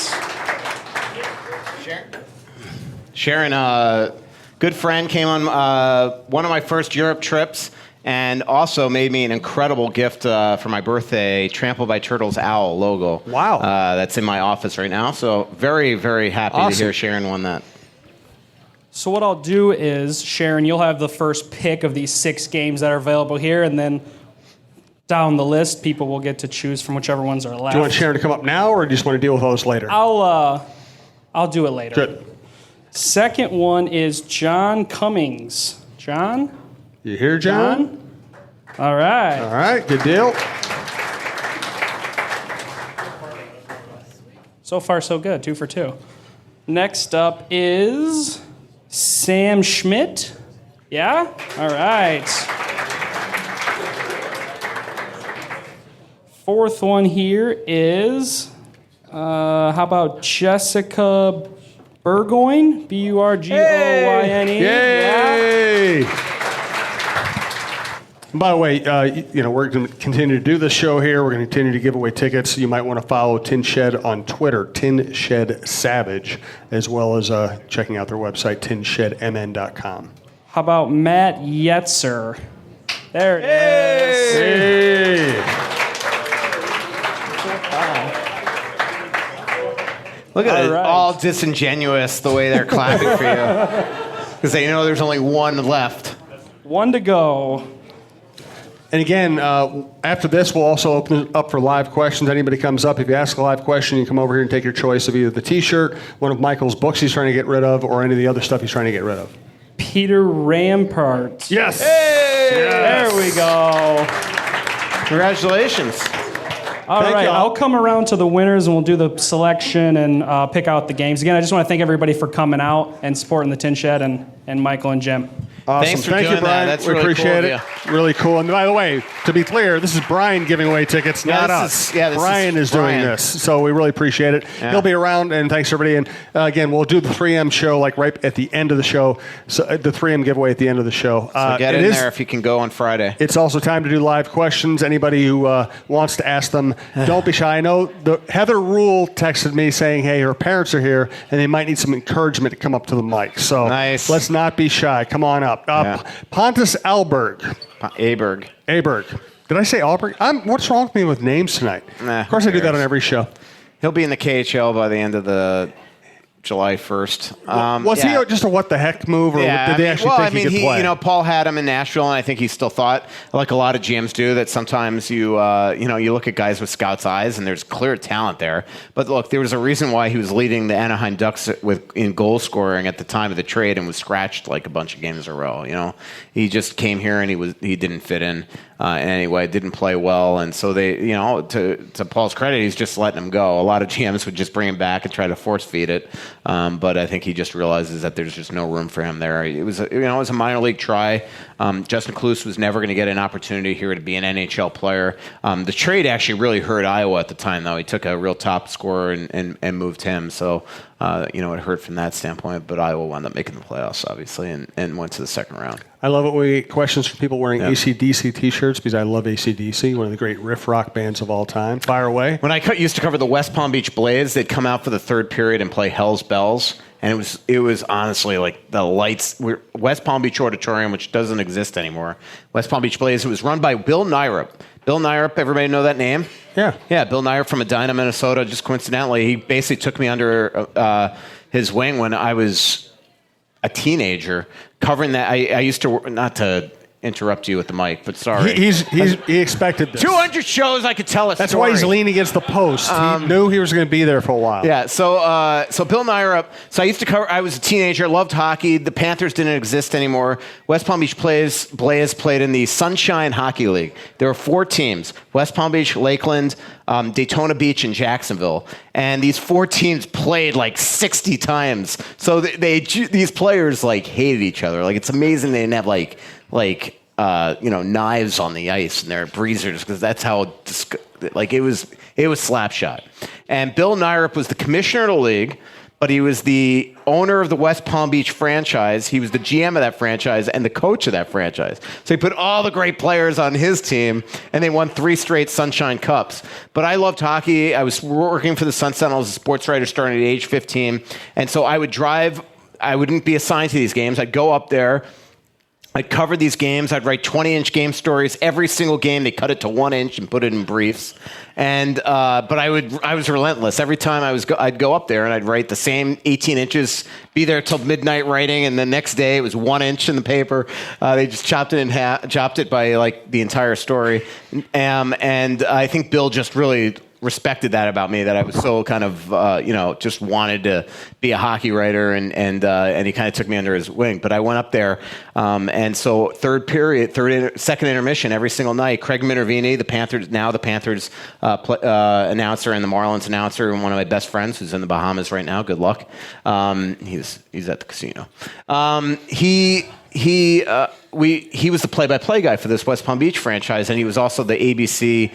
Sharon, good friend, came on one of my first Europe trips and also made me an incredible gift for my birthday, Trampled by Turtles Owl logo. Wow. That's in my office right now. So very, very happy to hear Sharon won that. So what I'll do is, Sharon, you'll have the first pick of these 6 games that are available here, and then down the list, people will get to choose from whichever ones are left. Do you want Sharon to come up now, or do you just want to deal with those later? I'll do it later. Good. Second one is John Cummings. John? You here, John? All right. All right, good deal. So far, so good. 2 for 2. Next up is Sam Schmidt. Yeah? All right. Fourth one here is, how about Jessica Burgoyne? Burgoyne. Yay! Yeah. By the way, we're going to continue to do this show here. We're going to continue to give away tickets. You might want to follow Tin Shed on Twitter, Tin Shed Savage, as well as checking out their website, tinshedmn.com. How about Matt Yetzer? There it is. Hey! Look at it, all disingenuous the way they're clapping for you. Because they know there's only one left. 1 to go. And again, after this, we'll also open it up for live questions. Anybody comes up, if you ask a live question, you come over here and take your choice of either the T-shirt, one of Michael's books he's trying to get rid of, or any of the other stuff he's trying to get rid of. Peter Rampart. Yes! Hey! Yes! There we go. Congratulations. All right, I'll come around to the winners and we'll do the selection and pick out the games. Again, I just want to thank everybody for coming out and supporting the Tin Shed and Michael and Jim. Awesome. Thanks for Thank doing you, Brian. that. That's we really appreciate cool it. Really cool. And by the way, to be clear, this is Brian giving away tickets, not us. Brian is doing this, so we really appreciate it. Yeah. He'll be around, and thanks everybody. And again, we'll do the 3M show like right at the end of the show. So the 3M giveaway at the end of the show. So get in there if you can go on Friday. It's also time to do live questions. Anybody who wants to ask them, don't be shy. I know Heather Rule texted me saying, "Hey, her parents are here, and they might need some encouragement to come up to the mic." So let's not be shy. Come on up. Pontus Aberg. Did I say Alberg? What's wrong with me with names tonight? Of course I do that on every show. He'll be in the KHL by the end of the July 1st. Was he just a what the heck move, or did they actually think he could play? Paul had him in Nashville, and I think he still thought, like a lot of GMs do, that sometimes you look at guys with scout's eyes, and there's clear talent there. But look, there was a reason why he was leading the Anaheim Ducks in goal scoring at the time of the trade, and was scratched like a bunch of games in a row. He just came here and he didn't fit in. Anyway, didn't play well, and so they, to Paul's credit, he's just letting him go. A lot of GMs would just bring him back and try to force feed it. but I think he just realizes that there's just no room for him there. It was a minor league try. Justin Kluse was never going to get an opportunity here to be an NHL player. The trade actually really hurt Iowa at the time, though. He took a real top scorer and moved him, so it hurt from that standpoint. But Iowa wound up making the playoffs, obviously, and went to the second round. I love it when we get questions from people wearing AC/DC T-shirts because I love AC/DC, one of the great riff rock bands of all time. Fire away. When I used to cover the West Palm Beach Blaze, they'd come out for the third period and play Hell's Bells. And it was honestly like the lights. West Palm Beach Auditorium, which doesn't exist anymore. West Palm Beach Blaze. It was run by Bill Nyrup. Bill Nyrup, everybody know that name? Yeah. Yeah, Bill Nyrup from Edina, Minnesota. Just coincidentally, he basically took me under his wing when I was a teenager, covering that. I used to, not to interrupt you with the mic, but sorry. He expected this. 200 shows, I could tell a That's story. why he's leaning against the post. He knew he was going to be there for a while. Yeah, so Bill Nyrup. So I used to cover. I was a teenager, loved hockey. The Panthers didn't exist anymore. West Palm Beach Blaze played in the Sunshine Hockey League. There were 4 teams: West Palm Beach, Lakeland, Daytona Beach, and Jacksonville. And these 4 teams played like 60 times. So these players like hated each other. Like, it's amazing they didn't have like knives on the ice and their breezers, because that's how it was slapshot. And Bill Nyrup was the commissioner of the league, but he was the owner of the West Palm Beach franchise. He was the GM of that franchise and the coach of that franchise. So he put all the great players on his team, and they won 3 straight Sunshine Cups. But I loved hockey. I was working for the Sun Sentinel as a sports writer starting at age 15. And so I would drive. I wouldn't be assigned to these games. I'd go up there. I'd cover these games. I'd write 20-inch game stories. Every single game, they cut it to 1 inch and put it in briefs. And but I was relentless. Every time I'd go up there and I'd write the same 18 inches, be there till midnight writing, and the next day it was 1 inch in the paper. They just chopped it in half, chopped it by like the entire story. And I think Bill just really respected that about me, that I was so kind of, just wanted to be a hockey writer, and he kind of took me under his wing. But I went up there, and so second intermission every single night, Craig Minervini, the Panthers announcer and the Marlins announcer, and one of my best friends who's in the Bahamas right now. Good luck. He's at the casino. He was the play-by-play guy for this West Palm Beach franchise, and he was also the ABC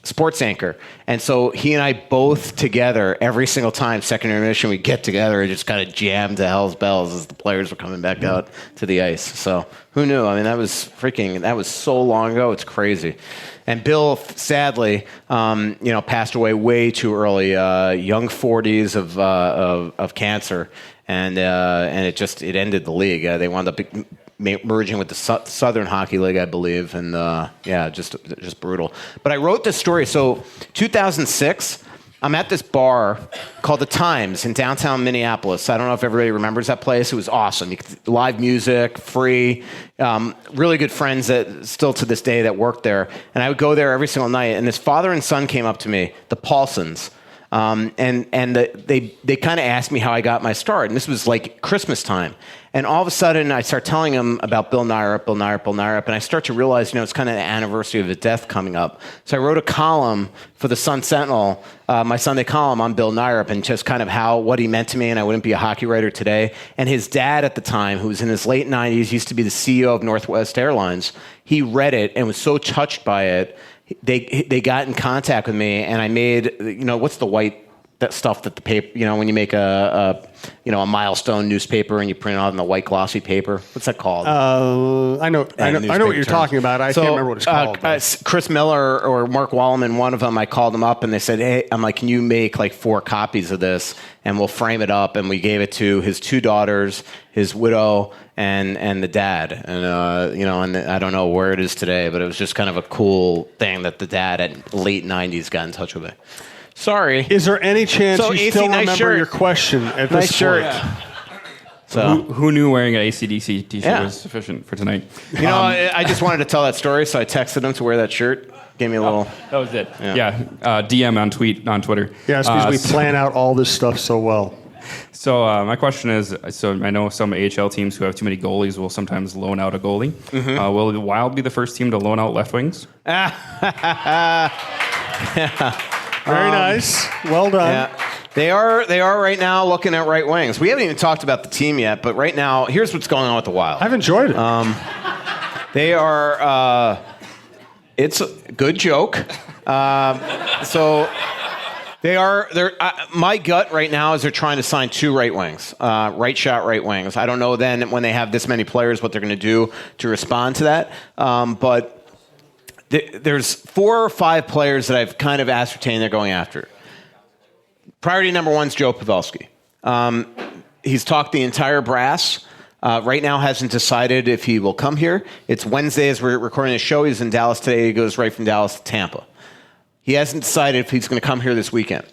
sports anchor. And so he and I both together, every single time, second intermission, we get together and just kind of jam to Hell's Bells as the players were coming back out to the ice. So who knew? I mean, that was so long ago. It's crazy. And Bill, sadly, passed away way too early, young 40s of cancer. And it ended the league. They wound up merging with the Southern Hockey League, I believe, and just brutal. But I wrote this story. So 2006, I'm at this bar called The Times in downtown Minneapolis. I don't know if everybody remembers that place. It was awesome. Live music, free, really good friends that still to this day that worked there. And I would go there every single night. And this father and son came up to me, the Paulsons. They kind of asked me how I got my start, and this was like Christmas time. And all of a sudden, I start telling them about Bill Nyrup, and I start to realize, it's kind of the anniversary of his death coming up. So I wrote a column for the Sun Sentinel, my Sunday column on Bill Nyrup, and just kind of what he meant to me, and I wouldn't be a hockey writer today. And his dad at the time, who was in his late 90s, used to be the CEO of Northwest Airlines. He read it and was so touched by it. They got in contact with me, and I made, what's the white that stuff that the paper, when you make a milestone newspaper and you print it out on the white glossy paper. What's that called? I know what you're talking about. I can't remember what it's called. Chris Miller or Mark Wallerman, one of them, I called them up and they said, hey, I'm like, can you make like 4 copies of this and we'll frame it up? And we gave it to his 2 daughters, his widow, and the dad. And, and I don't know where it is today, but it was just kind of a cool thing that the dad at late 90s got in touch with me. Sorry. Is there any chance you still remember your question at this shirt. point? Yeah. So who knew wearing an AC/DC t-shirt was sufficient for tonight? I just wanted to tell that story, so I texted him to wear that shirt. Gave me a little. That was it. Yeah. DM on Twitter. Yeah, it's because we plan out all this stuff so well. So my question is, I know some AHL teams who have too many goalies will sometimes loan out a goalie. Mm-hmm. Will the Wild be the first team to loan out left wings? Yeah. Very nice. Well done. They are right now looking at right wings. We haven't even talked about the team yet, but right now, here's what's going on with the Wild. I've enjoyed it. They are. It's a good joke. So they are. They're. My gut right now is they're trying to sign 2 right wings, right shot right wings. I don't know then when they have this many players what they're going to do to respond to that, but there's 4 or 5 players that I've kind of ascertained they're going after. Priority number 1 is Joe Pavelski. He's talked the entire brass. Right now hasn't decided if he will come here. It's Wednesday as we're recording the show. He's in Dallas today. He goes right from Dallas to Tampa. He hasn't decided if he's going to come here this weekend.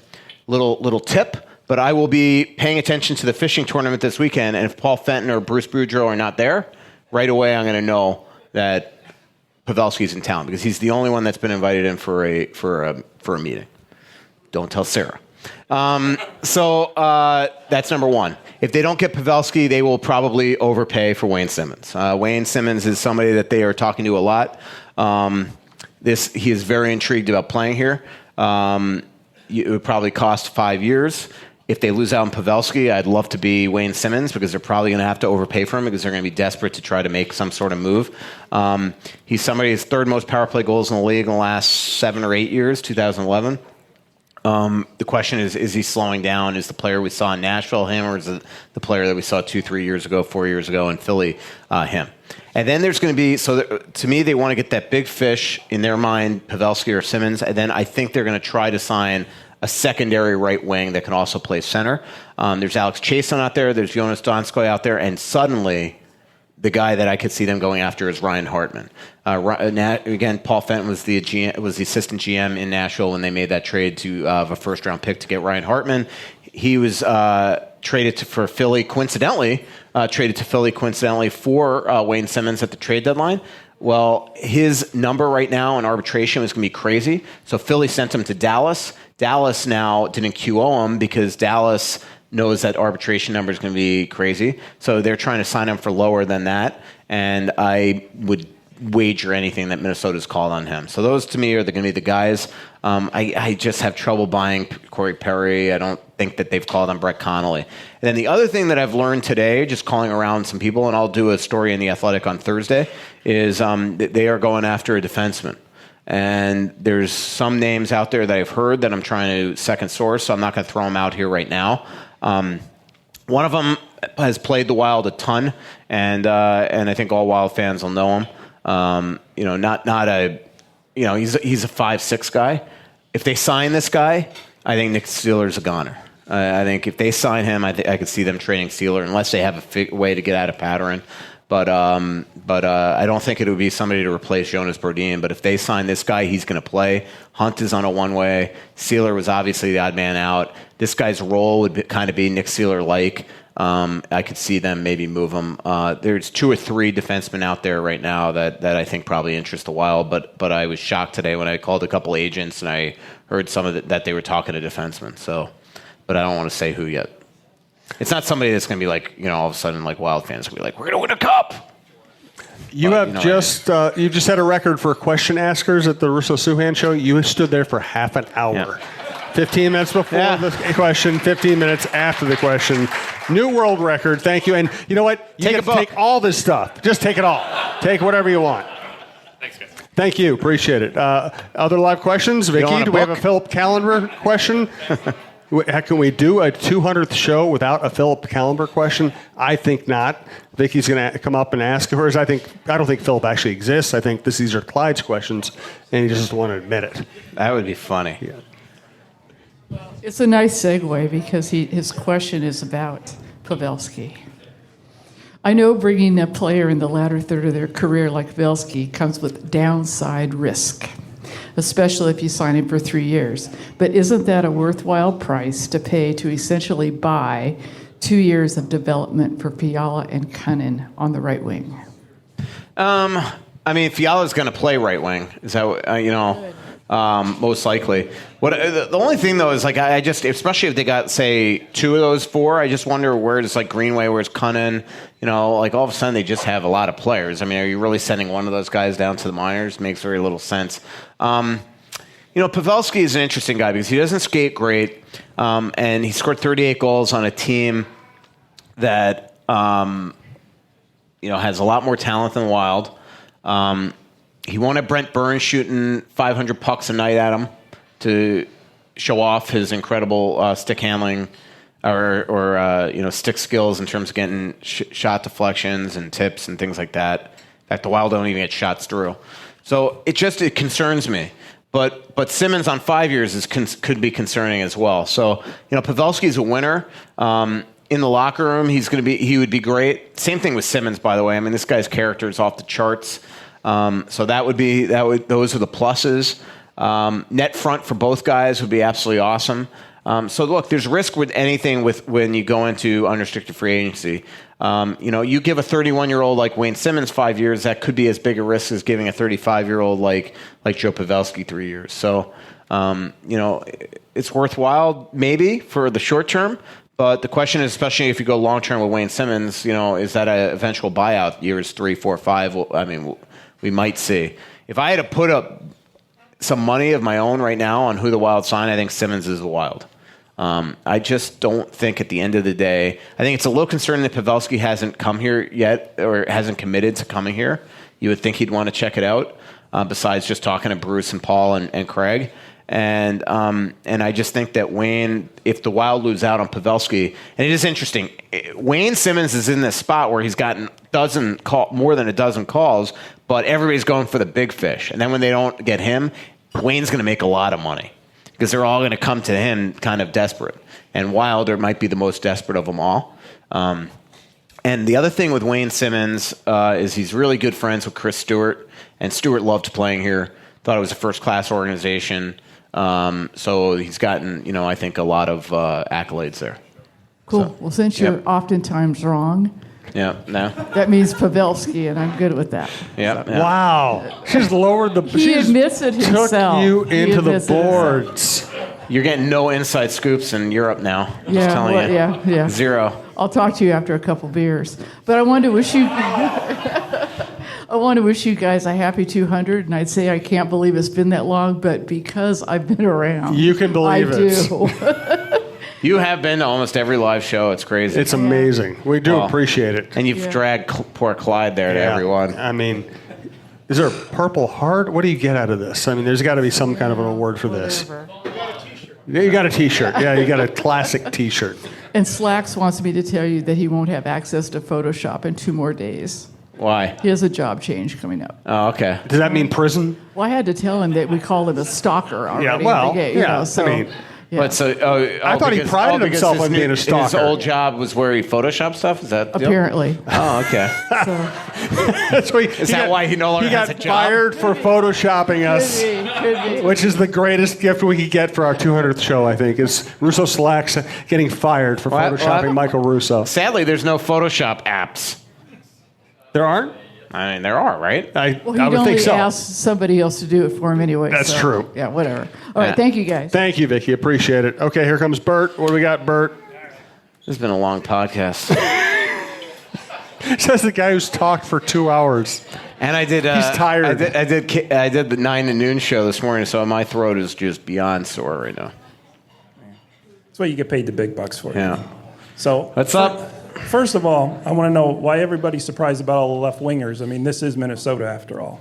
Little tip, but I will be paying attention to the fishing tournament this weekend, and if Paul Fenton or Bruce Boudreau are not there, right away I'm going to know that Pavelski's in town because he's the only one that's been invited in for a meeting. Don't tell Sarah. So that's number 1. If they don't get Pavelski, they will probably overpay for Wayne Simmons. Wayne Simmons is somebody that they are talking to a lot. He is very intrigued about playing here. It would probably cost 5 years. If they lose out on Pavelski, I'd love to be Wayne Simmons because they're probably going to have to overpay for him because they're going to be desperate to try to make some sort of move. He's somebody who's 3rd most power play goals in the league in the last 7 or 8 years, 2011. The question is he slowing down? Is the player we saw in Nashville him, or is it the player that we saw 2-3 years ago, 4 years ago in Philly him? And then there's going to be, to me, they want to get that big fish in their mind, Pavelski or Simmons, and then I think they're going to try to sign a secondary right wing that can also play center. There's Alex Chason out there, there's Jonas Donskoy out there, and suddenly the guy that I could see them going after is Ryan Hartman. Again, Paul Fenton was the assistant GM in Nashville when they made that trade to a first-round pick to get Ryan Hartman. He was traded for Philly coincidentally for Wayne Simmons at the trade deadline. Well, his number right now in arbitration is going to be crazy. So Philly sent him to Dallas. Dallas now didn't QO him because Dallas knows that arbitration number is going to be crazy. So they're trying to sign him for lower than that. And I would wager anything that Minnesota's called on him. So those to me are going to be the guys. I just have trouble buying Corey Perry. I don't think that they've called on Brett Connolly. And then the other thing that I've learned today, just calling around some people, and I'll do a story in The Athletic on Thursday, is they are going after a defenseman. And there's some names out there that I've heard that I'm trying to second source, so I'm not going to throw them out here right now. One of them has played the Wild a ton, and I think all Wild fans will know him. He's a 5'6" guy. If they sign this guy, I think Nick Seeler's a goner. I think if they sign him, I could see them trading Seeler unless they have a way to get out of Patterson. But I don't think it would be somebody to replace Jonas Brodin. But if they sign this guy, he's going to play. Hunt is on a one-way. Seeler was obviously the odd man out. This guy's role would kind of be Nick Seeler-like. I could see them maybe move him. There's 2 or 3 defensemen out there right now that I think probably interest the Wild. But I was shocked today when I called a couple agents and I heard some of that they were talking to defensemen. So, but I don't want to say who yet. It's not somebody that's going to be like, all of a sudden, like Wild fans will be like, we're going to win a cup. You've just had a record for question askers at the Russo-Souhan show. You stood there for half an hour. Yeah. 15 minutes before the question, 15 minutes after the question. New world record. Thank you. And you know what? You get to take all this stuff. Just take it all. Take whatever you want. Thanks, guys. Thank you. Appreciate it. Other live questions? Vicky, do we have a Philip Calendar question? Can we do a 200th show without a Philip Calendar question? I think not. Vicky's going to come up and ask hers. I don't think Philip actually exists. I think these are Clyde's questions, and he just doesn't want to admit it. That would be funny. Yeah. It's a nice segue because his question is about Pavelski. I know bringing a player in the latter third of their career like Pavelski comes with downside risk, especially if you sign him for 3 years. But isn't that a worthwhile price to pay to essentially buy 2 years of development for Fiala and Cunnin on the right wing? Fiala's going to play right wing. Is that most likely? The only thing though is I just, especially if they got say 2 of those 4, I just wonder where's Greenway, where's Cunnin. All of a sudden they just have a lot of players. Are you really sending one of those guys down to the minors? Makes very little sense. Pavelski is an interesting guy because he doesn't skate great, and he scored 38 goals on a team that has a lot more talent than the Wild. He won't have Brent Burns shooting 500 pucks a night at him to show off his incredible stick handling or stick skills in terms of getting shot deflections and tips and things like that. In fact, the Wild don't even get shots through. So it concerns me. But Simmons on 5 years could be concerning as well. So Pavelski's a winner. In the locker room, he would be great. Same thing with Simmons, by the way. I mean, this guy's character is off the charts. So those are the pluses. Net front for both guys would be absolutely awesome. So look, there's risk with anything when you go into unrestricted free agency. You give a 31-year-old like Wayne Simmons 5 years, that could be as big a risk as giving a 35-year-old like Joe Pavelski 3 years. So, it's worthwhile maybe for the short term. But the question is, especially if you go long term with Wayne Simmons, is that an eventual buyout years 3, 4, 5? We might see. If I had to put up some money of my own right now on who the Wild sign, I think Simmons is the Wild. I just don't think at the end of the day, I think it's a little concerning that Pavelski hasn't come here yet or hasn't committed to coming here. You would think he'd want to check it out, besides just talking to Bruce and Paul and Craig. And I just think that Wayne, if the Wild lose out on Pavelski, and it is interesting, Wayne Simmons is in this spot where he's gotten more than a dozen calls, but everybody's going for the big fish. And then when they don't get him, Wayne's going to make a lot of money because they're all going to come to him kind of desperate. And Wilder might be the most desperate of them all. And the other thing with Wayne Simmons is he's really good friends with Chris Stewart, and Stewart loved playing here, thought it was a first-class organization. So he's gotten, I think, a lot of accolades there. Cool. So, well, since you're oftentimes wrong, that means Pavelski, and I'm good with that. Yeah. Wow. She's lowered the... He admits it himself. Took you into the boards. You're getting no inside scoops in Europe now. I'm just telling you. Yeah. Zero. I'll talk to you after a couple beers. But I wanted to wish you... I want to wish you guys a happy 200, and I'd say I can't believe it's been that long, but because I've been around, you can believe I do. You have been to almost every live show. It's crazy. It's amazing. We do appreciate it. And you've dragged poor Clyde there to everyone. I mean, is there a Purple Heart? What do you get out of this? I mean, there's got to be some kind of an award for this. Yeah, you got a T-shirt. Yeah, you got a classic T-shirt. And Slacks wants me to tell you that he won't have access to Photoshop in 2 more days. Why? He has a job change coming up. Oh, okay. Does that mean prison? Well, I had to tell him that we call him a stalker already. Yeah, well, But I thought he prided himself on being a stalker. His old job was where he photoshopped stuff? Is that the deal? Apparently. Oh, okay. Is that why he no longer has a job? He got fired for photoshopping us, Could be. which is the greatest gift we could get for our 200th show, I think, is Russo Slacks getting fired for photoshopping Michael Russo. Sadly, there's no Photoshop apps. There aren't? I mean, there are, right? I would only think so. ask somebody else to do it for him anyway. That's true. Yeah, whatever. All right, thank you guys. Thank you, Vicki. Appreciate it. Okay, here comes Bert. What do we got, Bert? This has been a long podcast. Says the guy who's talked for 2 hours. And I did. He's tired. I did the 9 to noon show this morning, so my throat is just beyond sore right now. That's what you get paid the big bucks for. Yeah. So what's up? First of all, I want to know why everybody's surprised about all the left wingers. I mean, this is Minnesota after all.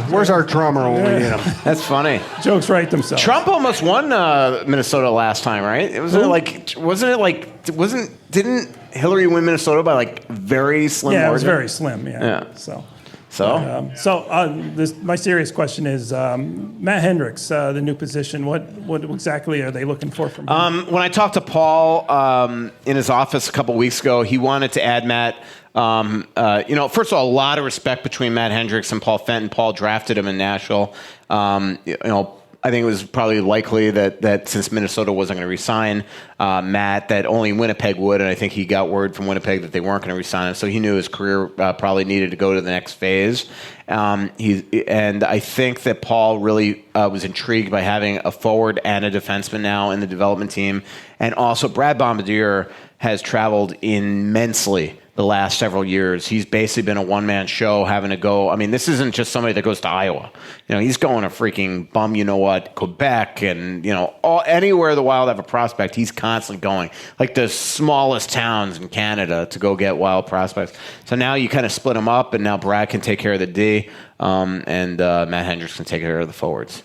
Where's our drummer when we need him? That's funny. Jokes write themselves. Trump almost won Minnesota last time, right? Didn't Hillary win Minnesota by like very slim margin? Yeah, it was very slim. Yeah. My serious question is Matt Hendricks, the new position. What exactly are they looking for from him? When I talked to Paul in his office a couple weeks ago, he wanted to add Matt. First of all, a lot of respect between Matt Hendricks and Paul Fenton. Paul drafted him in Nashville. I think it was probably likely that since Minnesota wasn't going to re-sign Matt, that only Winnipeg would, and I think he got word from Winnipeg that they weren't going to re-sign him, so he knew his career probably needed to go to the next phase. And I think that Paul really was intrigued by having a forward and a defenseman now in the development team. And also Brad Bombardier has traveled immensely the last several years. He's basically been a one-man show having to go. I mean, this isn't just somebody that goes to Iowa. He's going to freaking Quebec and, anywhere the Wild have a prospect, he's constantly going. Like the smallest towns in Canada to go get Wild prospects. So now you kind of split them up, and now Brad can take care of the D, and Matt Hendricks can take care of the forwards.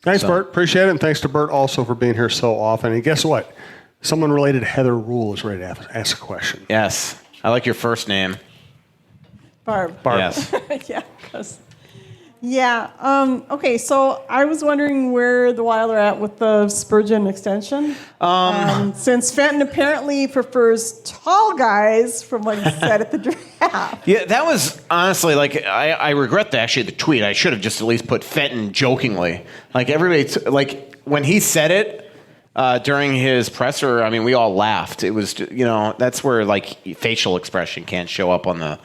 Thanks, Bert. Appreciate it. And thanks to Bert also for being here so often. And guess what? Someone related to Heather Rule is ready to ask a question. Yes. I like your first name. Barb. Yes. Okay, so I was wondering where the Wild are at with the Spurgeon extension. Since Fenton apparently prefers tall guys from what he said at the draft. Yeah, that was honestly, I regret the tweet. I should have just at least put Fenton jokingly. Everybody, when he said it, during his presser, I mean, we all laughed. It was, that's where facial expression can't show up on a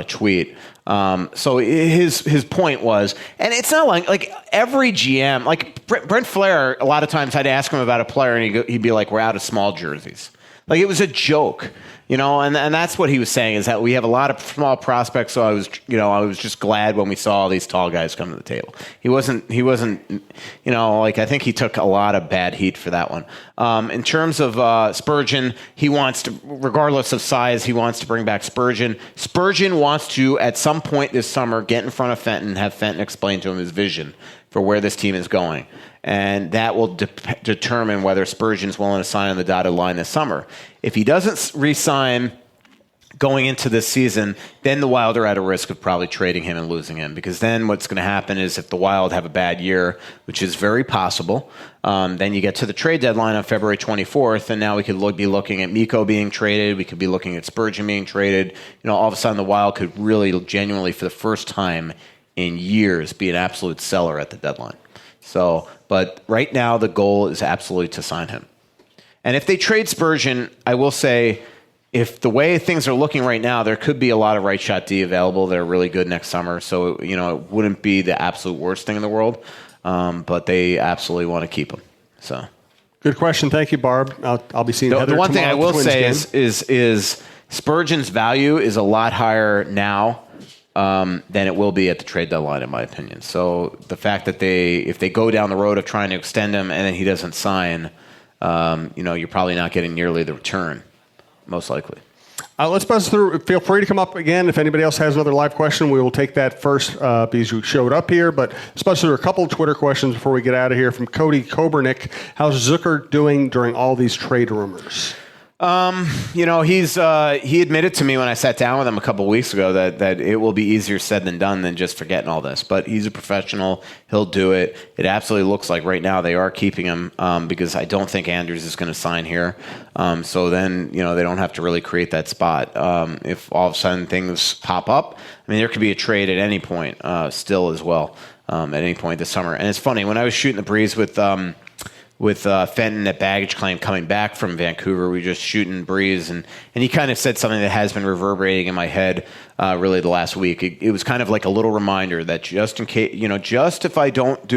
tweet. So his point was, and it's not like every GM, like Brent Flair. A lot of times I'd ask him about a player, and he'd be like, "We're out of small jerseys." Like it was a joke. And that's what he was saying is that we have a lot of small prospects. So I was just glad when we saw all these tall guys come to the table. He wasn't, I think he took a lot of bad heat for that one. In terms of Spurgeon, he wants to, regardless of size, he wants to bring back Spurgeon. Spurgeon wants to, at some point this summer, get in front of Fenton and have Fenton explain to him his vision for where this team is going. And that will determine whether Spurgeon's willing to sign on the dotted line this summer. If he doesn't re-sign going into this season, then the Wild are at a risk of probably trading him and losing him. Because then what's going to happen is if the Wild have a bad year, which is very possible, then you get to the trade deadline on February 24th, and now we could be looking at Mikko being traded. We could be looking at Spurgeon being traded. All of a sudden the Wild could really genuinely, for the first time in years, be an absolute seller at the deadline. But right now the goal is absolutely to sign him. And if they trade Spurgeon, I will say, if the way things are looking right now, there could be a lot of right shot D available. They're really good next summer. So, it wouldn't be the absolute worst thing in the world. But they absolutely want to keep him. So, good question. Thank you, Barb. I'll be seeing Heather the one thing I will say is Spurgeon's value is a lot higher now than it will be at the trade deadline, in my opinion. So the fact that if they go down the road of trying to extend him and then he doesn't sign, you're probably not getting nearly the return, most likely. Let's buzz through. Feel free to come up again. If anybody else has another live question, we will take that first because you showed up here. But let's buzz through a couple of Twitter questions before we get out of here. From Cody Kobernick, how's Zucker doing during all these trade rumors? He admitted to me when I sat down with him a couple of weeks ago that it will be easier said than done than just forgetting all this. But he's a professional. He'll do it. It absolutely looks like right now they are keeping him because I don't think Andrews is going to sign here. So then, they don't have to really create that spot. If all of a sudden things pop up, I mean, there could be a trade at any point still as well, at any point this summer. And it's funny, when I was shooting the breeze with Fenton at baggage claim coming back from Vancouver, we were just shooting breeze, and he kind of said something that has been reverberating in my head really the last week. It was kind of like a little reminder that just in case, just if I don't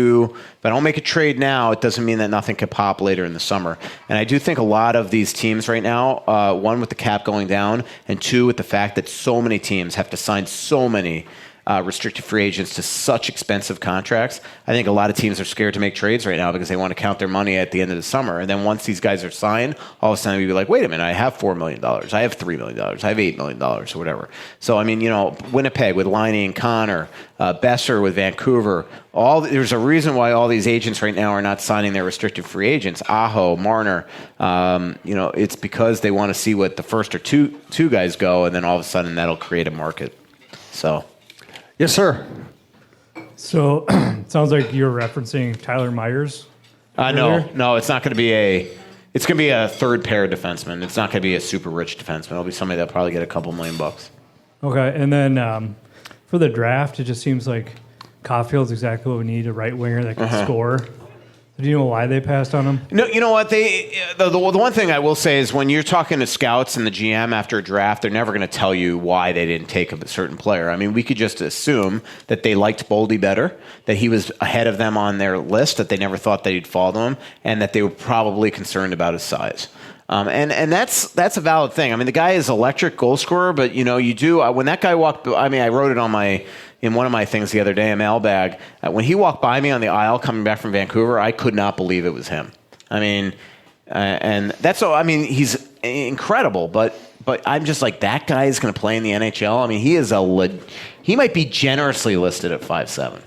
make a trade now, it doesn't mean that nothing could pop later in the summer. And I do think a lot of these teams right now, one with the cap going down, and two with the fact that so many teams have to sign so many restricted free agents to such expensive contracts. I think a lot of teams are scared to make trades right now because they want to count their money at the end of the summer. And then once these guys are signed, all of a sudden you'll be like, wait a minute, I have $4 million. I have $3 million. I have $8 million or whatever. So, I mean, Winnipeg with Laine and Connor, Besser with Vancouver, there's a reason why all these agents right now are not signing their restricted free agents. Aho, Marner, it's because they want to see what the first or two guys go, and then all of a sudden that'll create a market. So... Yes, sir. So, sounds like you're referencing Tyler Myers. No, it's not going to be it's going to be a third pair defenseman. It's not going to be a super rich defenseman. It'll be somebody that'll probably get a couple $1 million. Okay, and then for the draft, it just seems like Caulfield's exactly what we need, a right winger that can score. Do you know why they passed on him? No, you know what? The one thing I will say is when you're talking to scouts and the GM after a draft, they're never going to tell you why they didn't take a certain player. I mean, we could just assume that they liked Boldy better, that he was ahead of them on their list, that they never thought that he'd fall to him, and that they were probably concerned about his size. And that's a valid thing. I mean, the guy is electric goal scorer, but you do when that guy walked. I mean, I wrote it in one of my things the other day, a mailbag. When he walked by me on the aisle coming back from Vancouver, I could not believe it was him. I mean, and that's all. I mean, he's incredible, but I'm just like, that guy is going to play in the NHL. I mean, he might be generously listed at 5'7".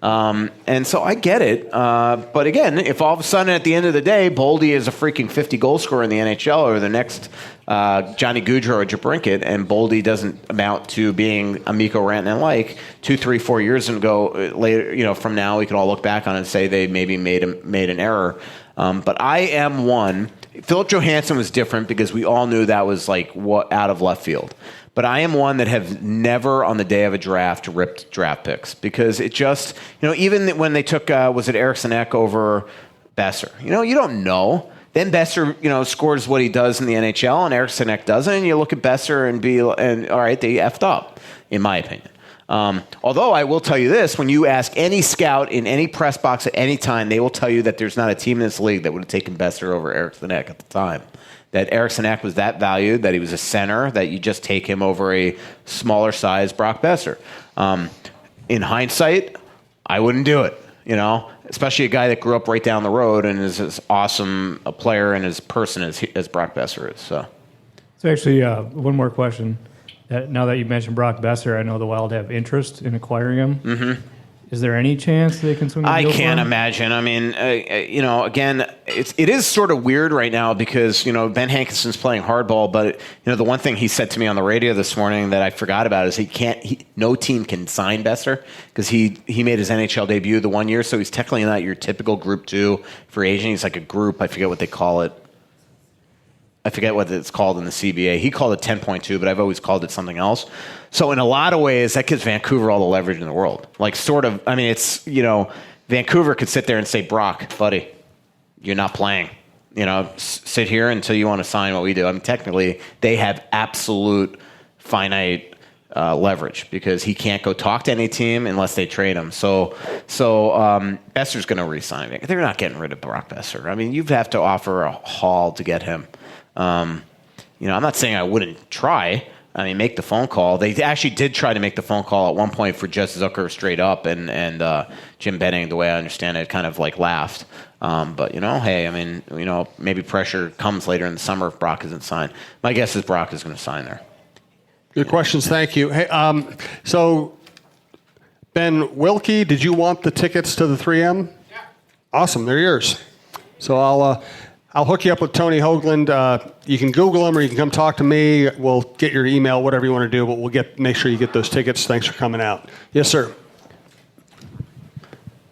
And so I get it. But again, if all of a sudden at the end of the day, Boldy is a freaking 50 goal scorer in the NHL or the next Johnny Gaudreau or Jabrinket, and Boldy doesn't amount to being a Mikko Rantanen-like 2, 3, 4 years ago, later, from now, we can all look back on it and say they maybe made an error. But I am one. Philip Johansson was different because we all knew that was like out of left field. But I am one that have never on the day of a draft ripped draft picks because it just, even when they took, was it Eriksson Ek over Besser? You don't know. Then Besser, scores what he does in the NHL and Eriksson Ek doesn't. And you look at Besser and all right, they effed up, in my opinion. Although I will tell you this, when you ask any scout in any press box at any time, they will tell you that there's not a team in this league that would have taken Besser over Eriksson Ek at the time. That Eriksson Ek was that valued, that he was a center, that you just take him over a smaller size Brock Besser. In hindsight, I wouldn't do it, especially a guy that grew up right down the road and is as awesome a player and as person as Brock Besser is. So actually, one more question. Now that you mentioned Brock Besser, I know the Wild have interest in acquiring him. Mm-hmm. Is there any chance they can swing a deal I can't for him? imagine. I mean, again, it is sort of weird right now because, Ben Hankinson's playing hardball, but, the one thing he said to me on the radio this morning that I forgot about is no team can sign Besser because he made his NHL debut the 1 year, so he's technically not your typical Group 2 free agent. He's like a group, I forget what they call it. I forget what it's called in the CBA. He called it 10.2, but I've always called it something else. So in a lot of ways, that gives Vancouver all the leverage in the world. Like it's, Vancouver could sit there and say, Brock, buddy, you're not playing. Sit here until you want to sign what we do. I mean, technically, they have absolute finite leverage because he can't go talk to any team unless they trade him. So Besser's going to re-sign. They're not getting rid of Brock Besser. I mean, you have to offer a haul to get him. I'm not saying I wouldn't try. I mean, make the phone call. They actually did try to make the phone call at one point for Jess Zucker straight up, and Jim Benning, the way I understand it, kind of like laughed. But hey, I mean, maybe pressure comes later in the summer if Brock isn't signed. My guess is Brock is going to sign there. Good questions. Thank you. Hey, so Ben Wilkie, did you want the tickets to the 3M? Yeah. Awesome. They're yours. So I'll hook you up with Tony Hoaglund. You can Google him or you can come talk to me. We'll get your email, whatever you want to do, but we'll make sure you get those tickets. Thanks for coming out. Yes, sir.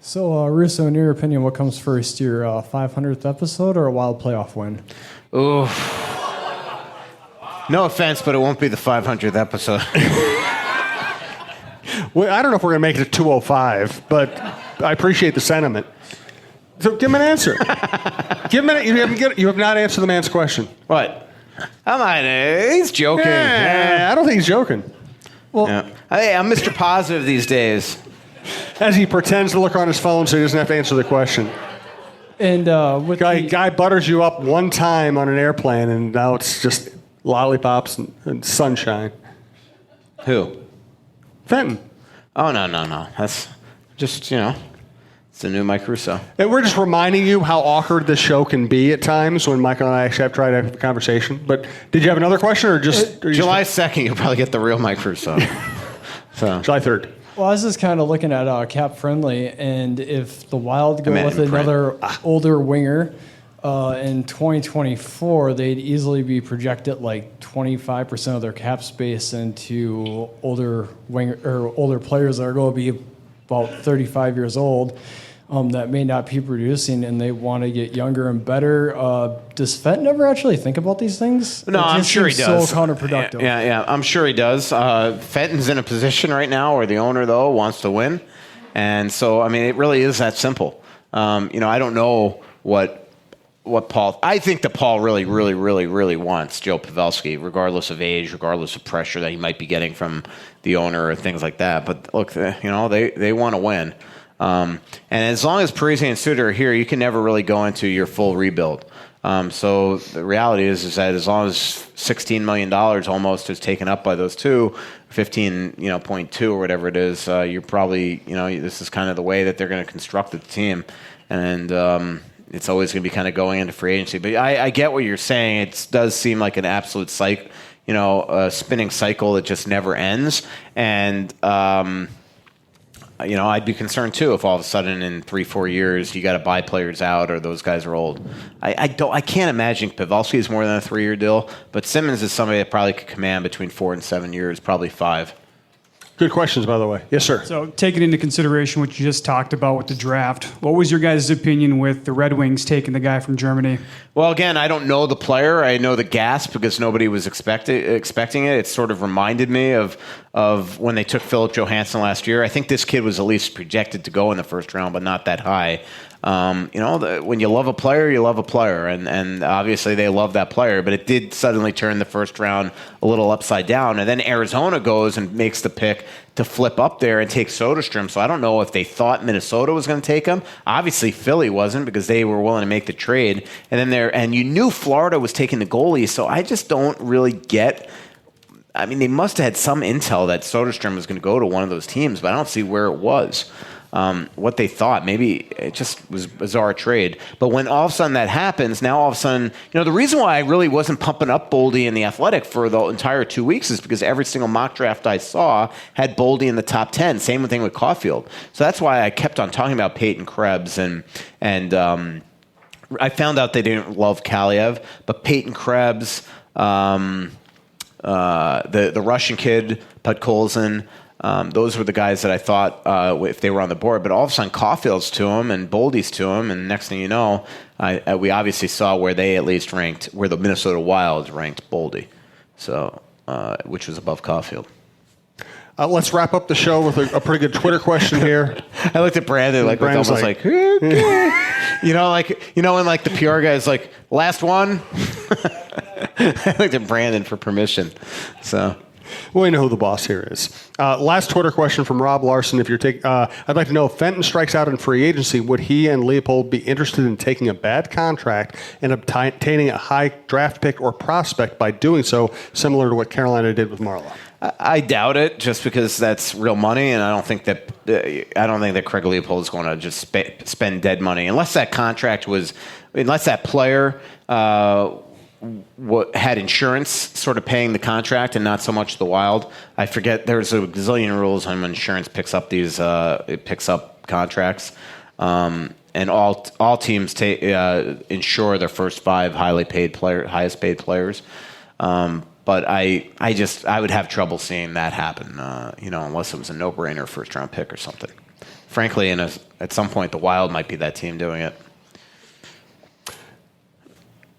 So, Russo, in your opinion, what comes first, your 500th episode or a Wild playoff win? Ooh. No offense, but it won't be the 500th episode. Well, I don't know if we're going to make it to 205, but I appreciate the sentiment. So give him an answer. You have not answered the man's question. What? He's joking. Yeah. I don't think he's joking. Well, yeah. Hey, I'm Mr. Positive these days. As he pretends to look on his phone so he doesn't have to answer the question. And guy butters you up one time on an airplane, and now it's just lollipops and sunshine. Who? Fenton. Oh, no. That's just, it's the new Mike Russo. And we're just reminding you how awkward this show can be at times when Michael and I actually have tried to have a conversation. But did you have another question or just... July 2nd, you'll probably get the real Mike Russo. So. July 3rd. Well, I was just kind of looking at Cap Friendly, and if the Wild go with another older winger in 2024, they'd easily be projected like 25% of their cap space into older winger or older players that are going to be about 35 years old that may not be producing, and they want to get younger and better. Does Fenton ever actually think about these things? No, I'm sure he does. So counterproductive. Yeah, I'm sure he does. Fenton's in a position right now where the owner, though, wants to win. And so, I mean, it really is that simple. I don't know what Paul. I think that Paul really wants Joe Pavelski, regardless of age, regardless of pressure that he might be getting from the owner or things like that. But look, they want to win. And as long as Parise and Suter are here, you can never really go into your full rebuild. So the reality is that as long as $16 million almost is taken up by those two, 15.2 or whatever it is, you're probably, this is kind of the way that they're going to construct the team. And it's always going to be kind of going into free agency. But I get what you're saying. It does seem like an absolute a spinning cycle that just never ends. And, I'd be concerned too if all of a sudden in 3-4 years you got to buy players out or those guys are old. I can't imagine Pavelski is more than a 3-year deal, but Simmons is somebody that probably could command between 4 and 7 years, probably 5. Good questions, by the way. Yes, sir. So taking into consideration what you just talked about with the draft, what was your guys' opinion with the Red Wings taking the guy from Germany? Well, again, I don't know the player. I know the gasp because nobody was expecting it. It sort of reminded me of when they took Philip Johansson last year. I think this kid was at least projected to go in the first round, but not that high. When you love a player, you love a player. And obviously they love that player, but it did suddenly turn the first round a little upside down. And then Arizona goes and makes the pick to flip up there and take Soderstrom. So I don't know if they thought Minnesota was going to take him. Obviously Philly wasn't because they were willing to make the trade. And you knew Florida was taking the goalie. So I just don't really get. I mean, they must have had some intel that Soderstrom was going to go to one of those teams, but I don't see where it was. What they thought. Maybe it just was a bizarre trade. But when all of a sudden that happens, now all of a sudden, the reason why I really wasn't pumping up Boldy in the Athletic for the entire 2 weeks is because every single mock draft I saw had Boldy in the top 10. Same thing with Caulfield. So that's why I kept on talking about Peyton Krebs and I found out they didn't love Kaliev, but Peyton Krebs, the Russian kid, Podkolzin, those were the guys that I thought if they were on the board. But all of a sudden, Caulfield's to him and Boldy's to him, and next thing you know, we obviously saw where they at least ranked, where the Minnesota Wild ranked Boldy, so which was above Caulfield. Let's wrap up the show with a pretty good Twitter question here. I looked at Brandon like Brandon's almost like when like the PR guy's like last one. I looked at Brandon for permission, so. Well, we know who the boss here is. Last Twitter question from Rob Larson. If you're I'd like to know if Fenton strikes out in free agency, would he and Leopold be interested in taking a bad contract and obtaining a high draft pick or prospect by doing so, similar to what Carolina did with Marleau? I doubt it, just because that's real money, and I don't think that Craig Leopold is going to just spend dead money unless that player had insurance sort of paying the contract and not so much the Wild. I forget, there's a gazillion rules on when insurance picks up contracts. And all teams insure their first 5 highest paid players. But I would have trouble seeing that happen, unless it was a no-brainer first-round pick or something. Frankly, at some point, the Wild might be that team doing it.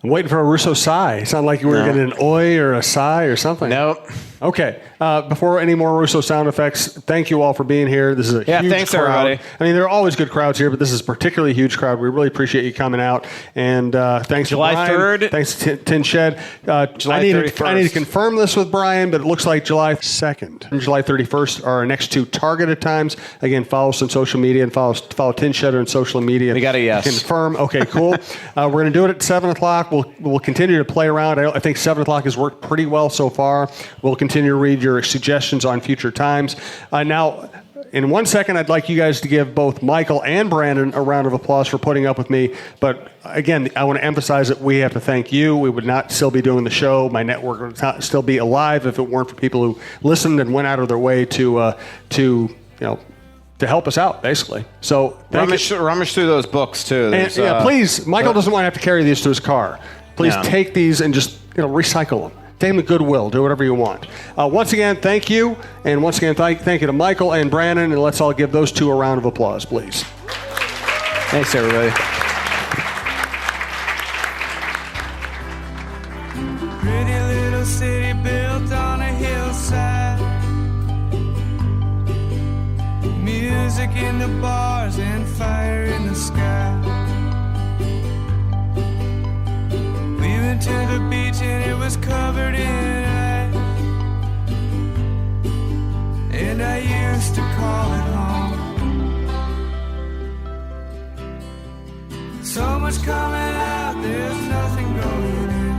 I'm waiting for a Russo sigh. It sounded like you were getting an oi or a sigh or something. Nope. Okay. Before any more Russo sound effects, thank you all for being here. This is a huge thanks crowd. Everybody. I mean, there are always good crowds here, but this is a particularly huge crowd. We really appreciate you coming out. And thanks July to Brian. 3rd. Thanks to Tin Shed. July 31st. I need to confirm this with Brian, but it looks like July 2nd and July 31st are our next 2 targeted times. Again, follow us on social media and follow Tin Shed on social media. We got a yes. Confirm. Okay, cool. We're going to do it at 7 o'clock. We'll continue to play around. I think 7 o'clock has worked pretty well so far. We'll continue to read your suggestions on future times. Now, in 1 second, I'd like you guys to give both Michael and Brandon a round of applause for putting up with me. But again, I want to emphasize that we have to thank you. We would not still be doing the show. My network would not still be alive if it weren't for people who listened and went out of their way to help us out, basically. So rummage through those books too. And, please, Michael doesn't want to have to carry these to his car. Please take these and just recycle them. Take them to Goodwill. Do whatever you want. Once again, thank you. And once again, thank you to Michael and Brandon. And let's all give those 2 a round of applause, please. Thanks, everybody. Pretty little city built on a hillside. Music music in the bars and fire in the sky. We went to the beach and it was covered in ice, and I used to call it home. So much coming out, there's nothing going in.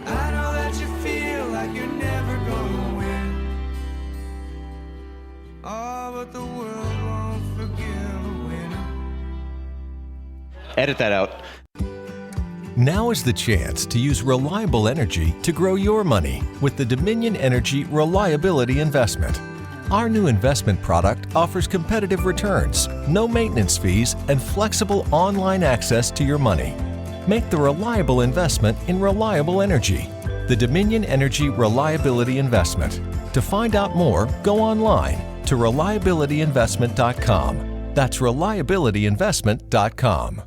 I know that you feel like you're never gonna win. Oh, but the world won't forgive a winner. Edit that out. Now is the chance to use reliable energy to grow your money with the Dominion Energy Reliability Investment. Our new investment product offers competitive returns, no maintenance fees, and flexible online access to your money. Make the reliable investment in reliable energy. The Dominion Energy Reliability Investment. To find out more, go online to reliabilityinvestment.com. That's reliabilityinvestment.com.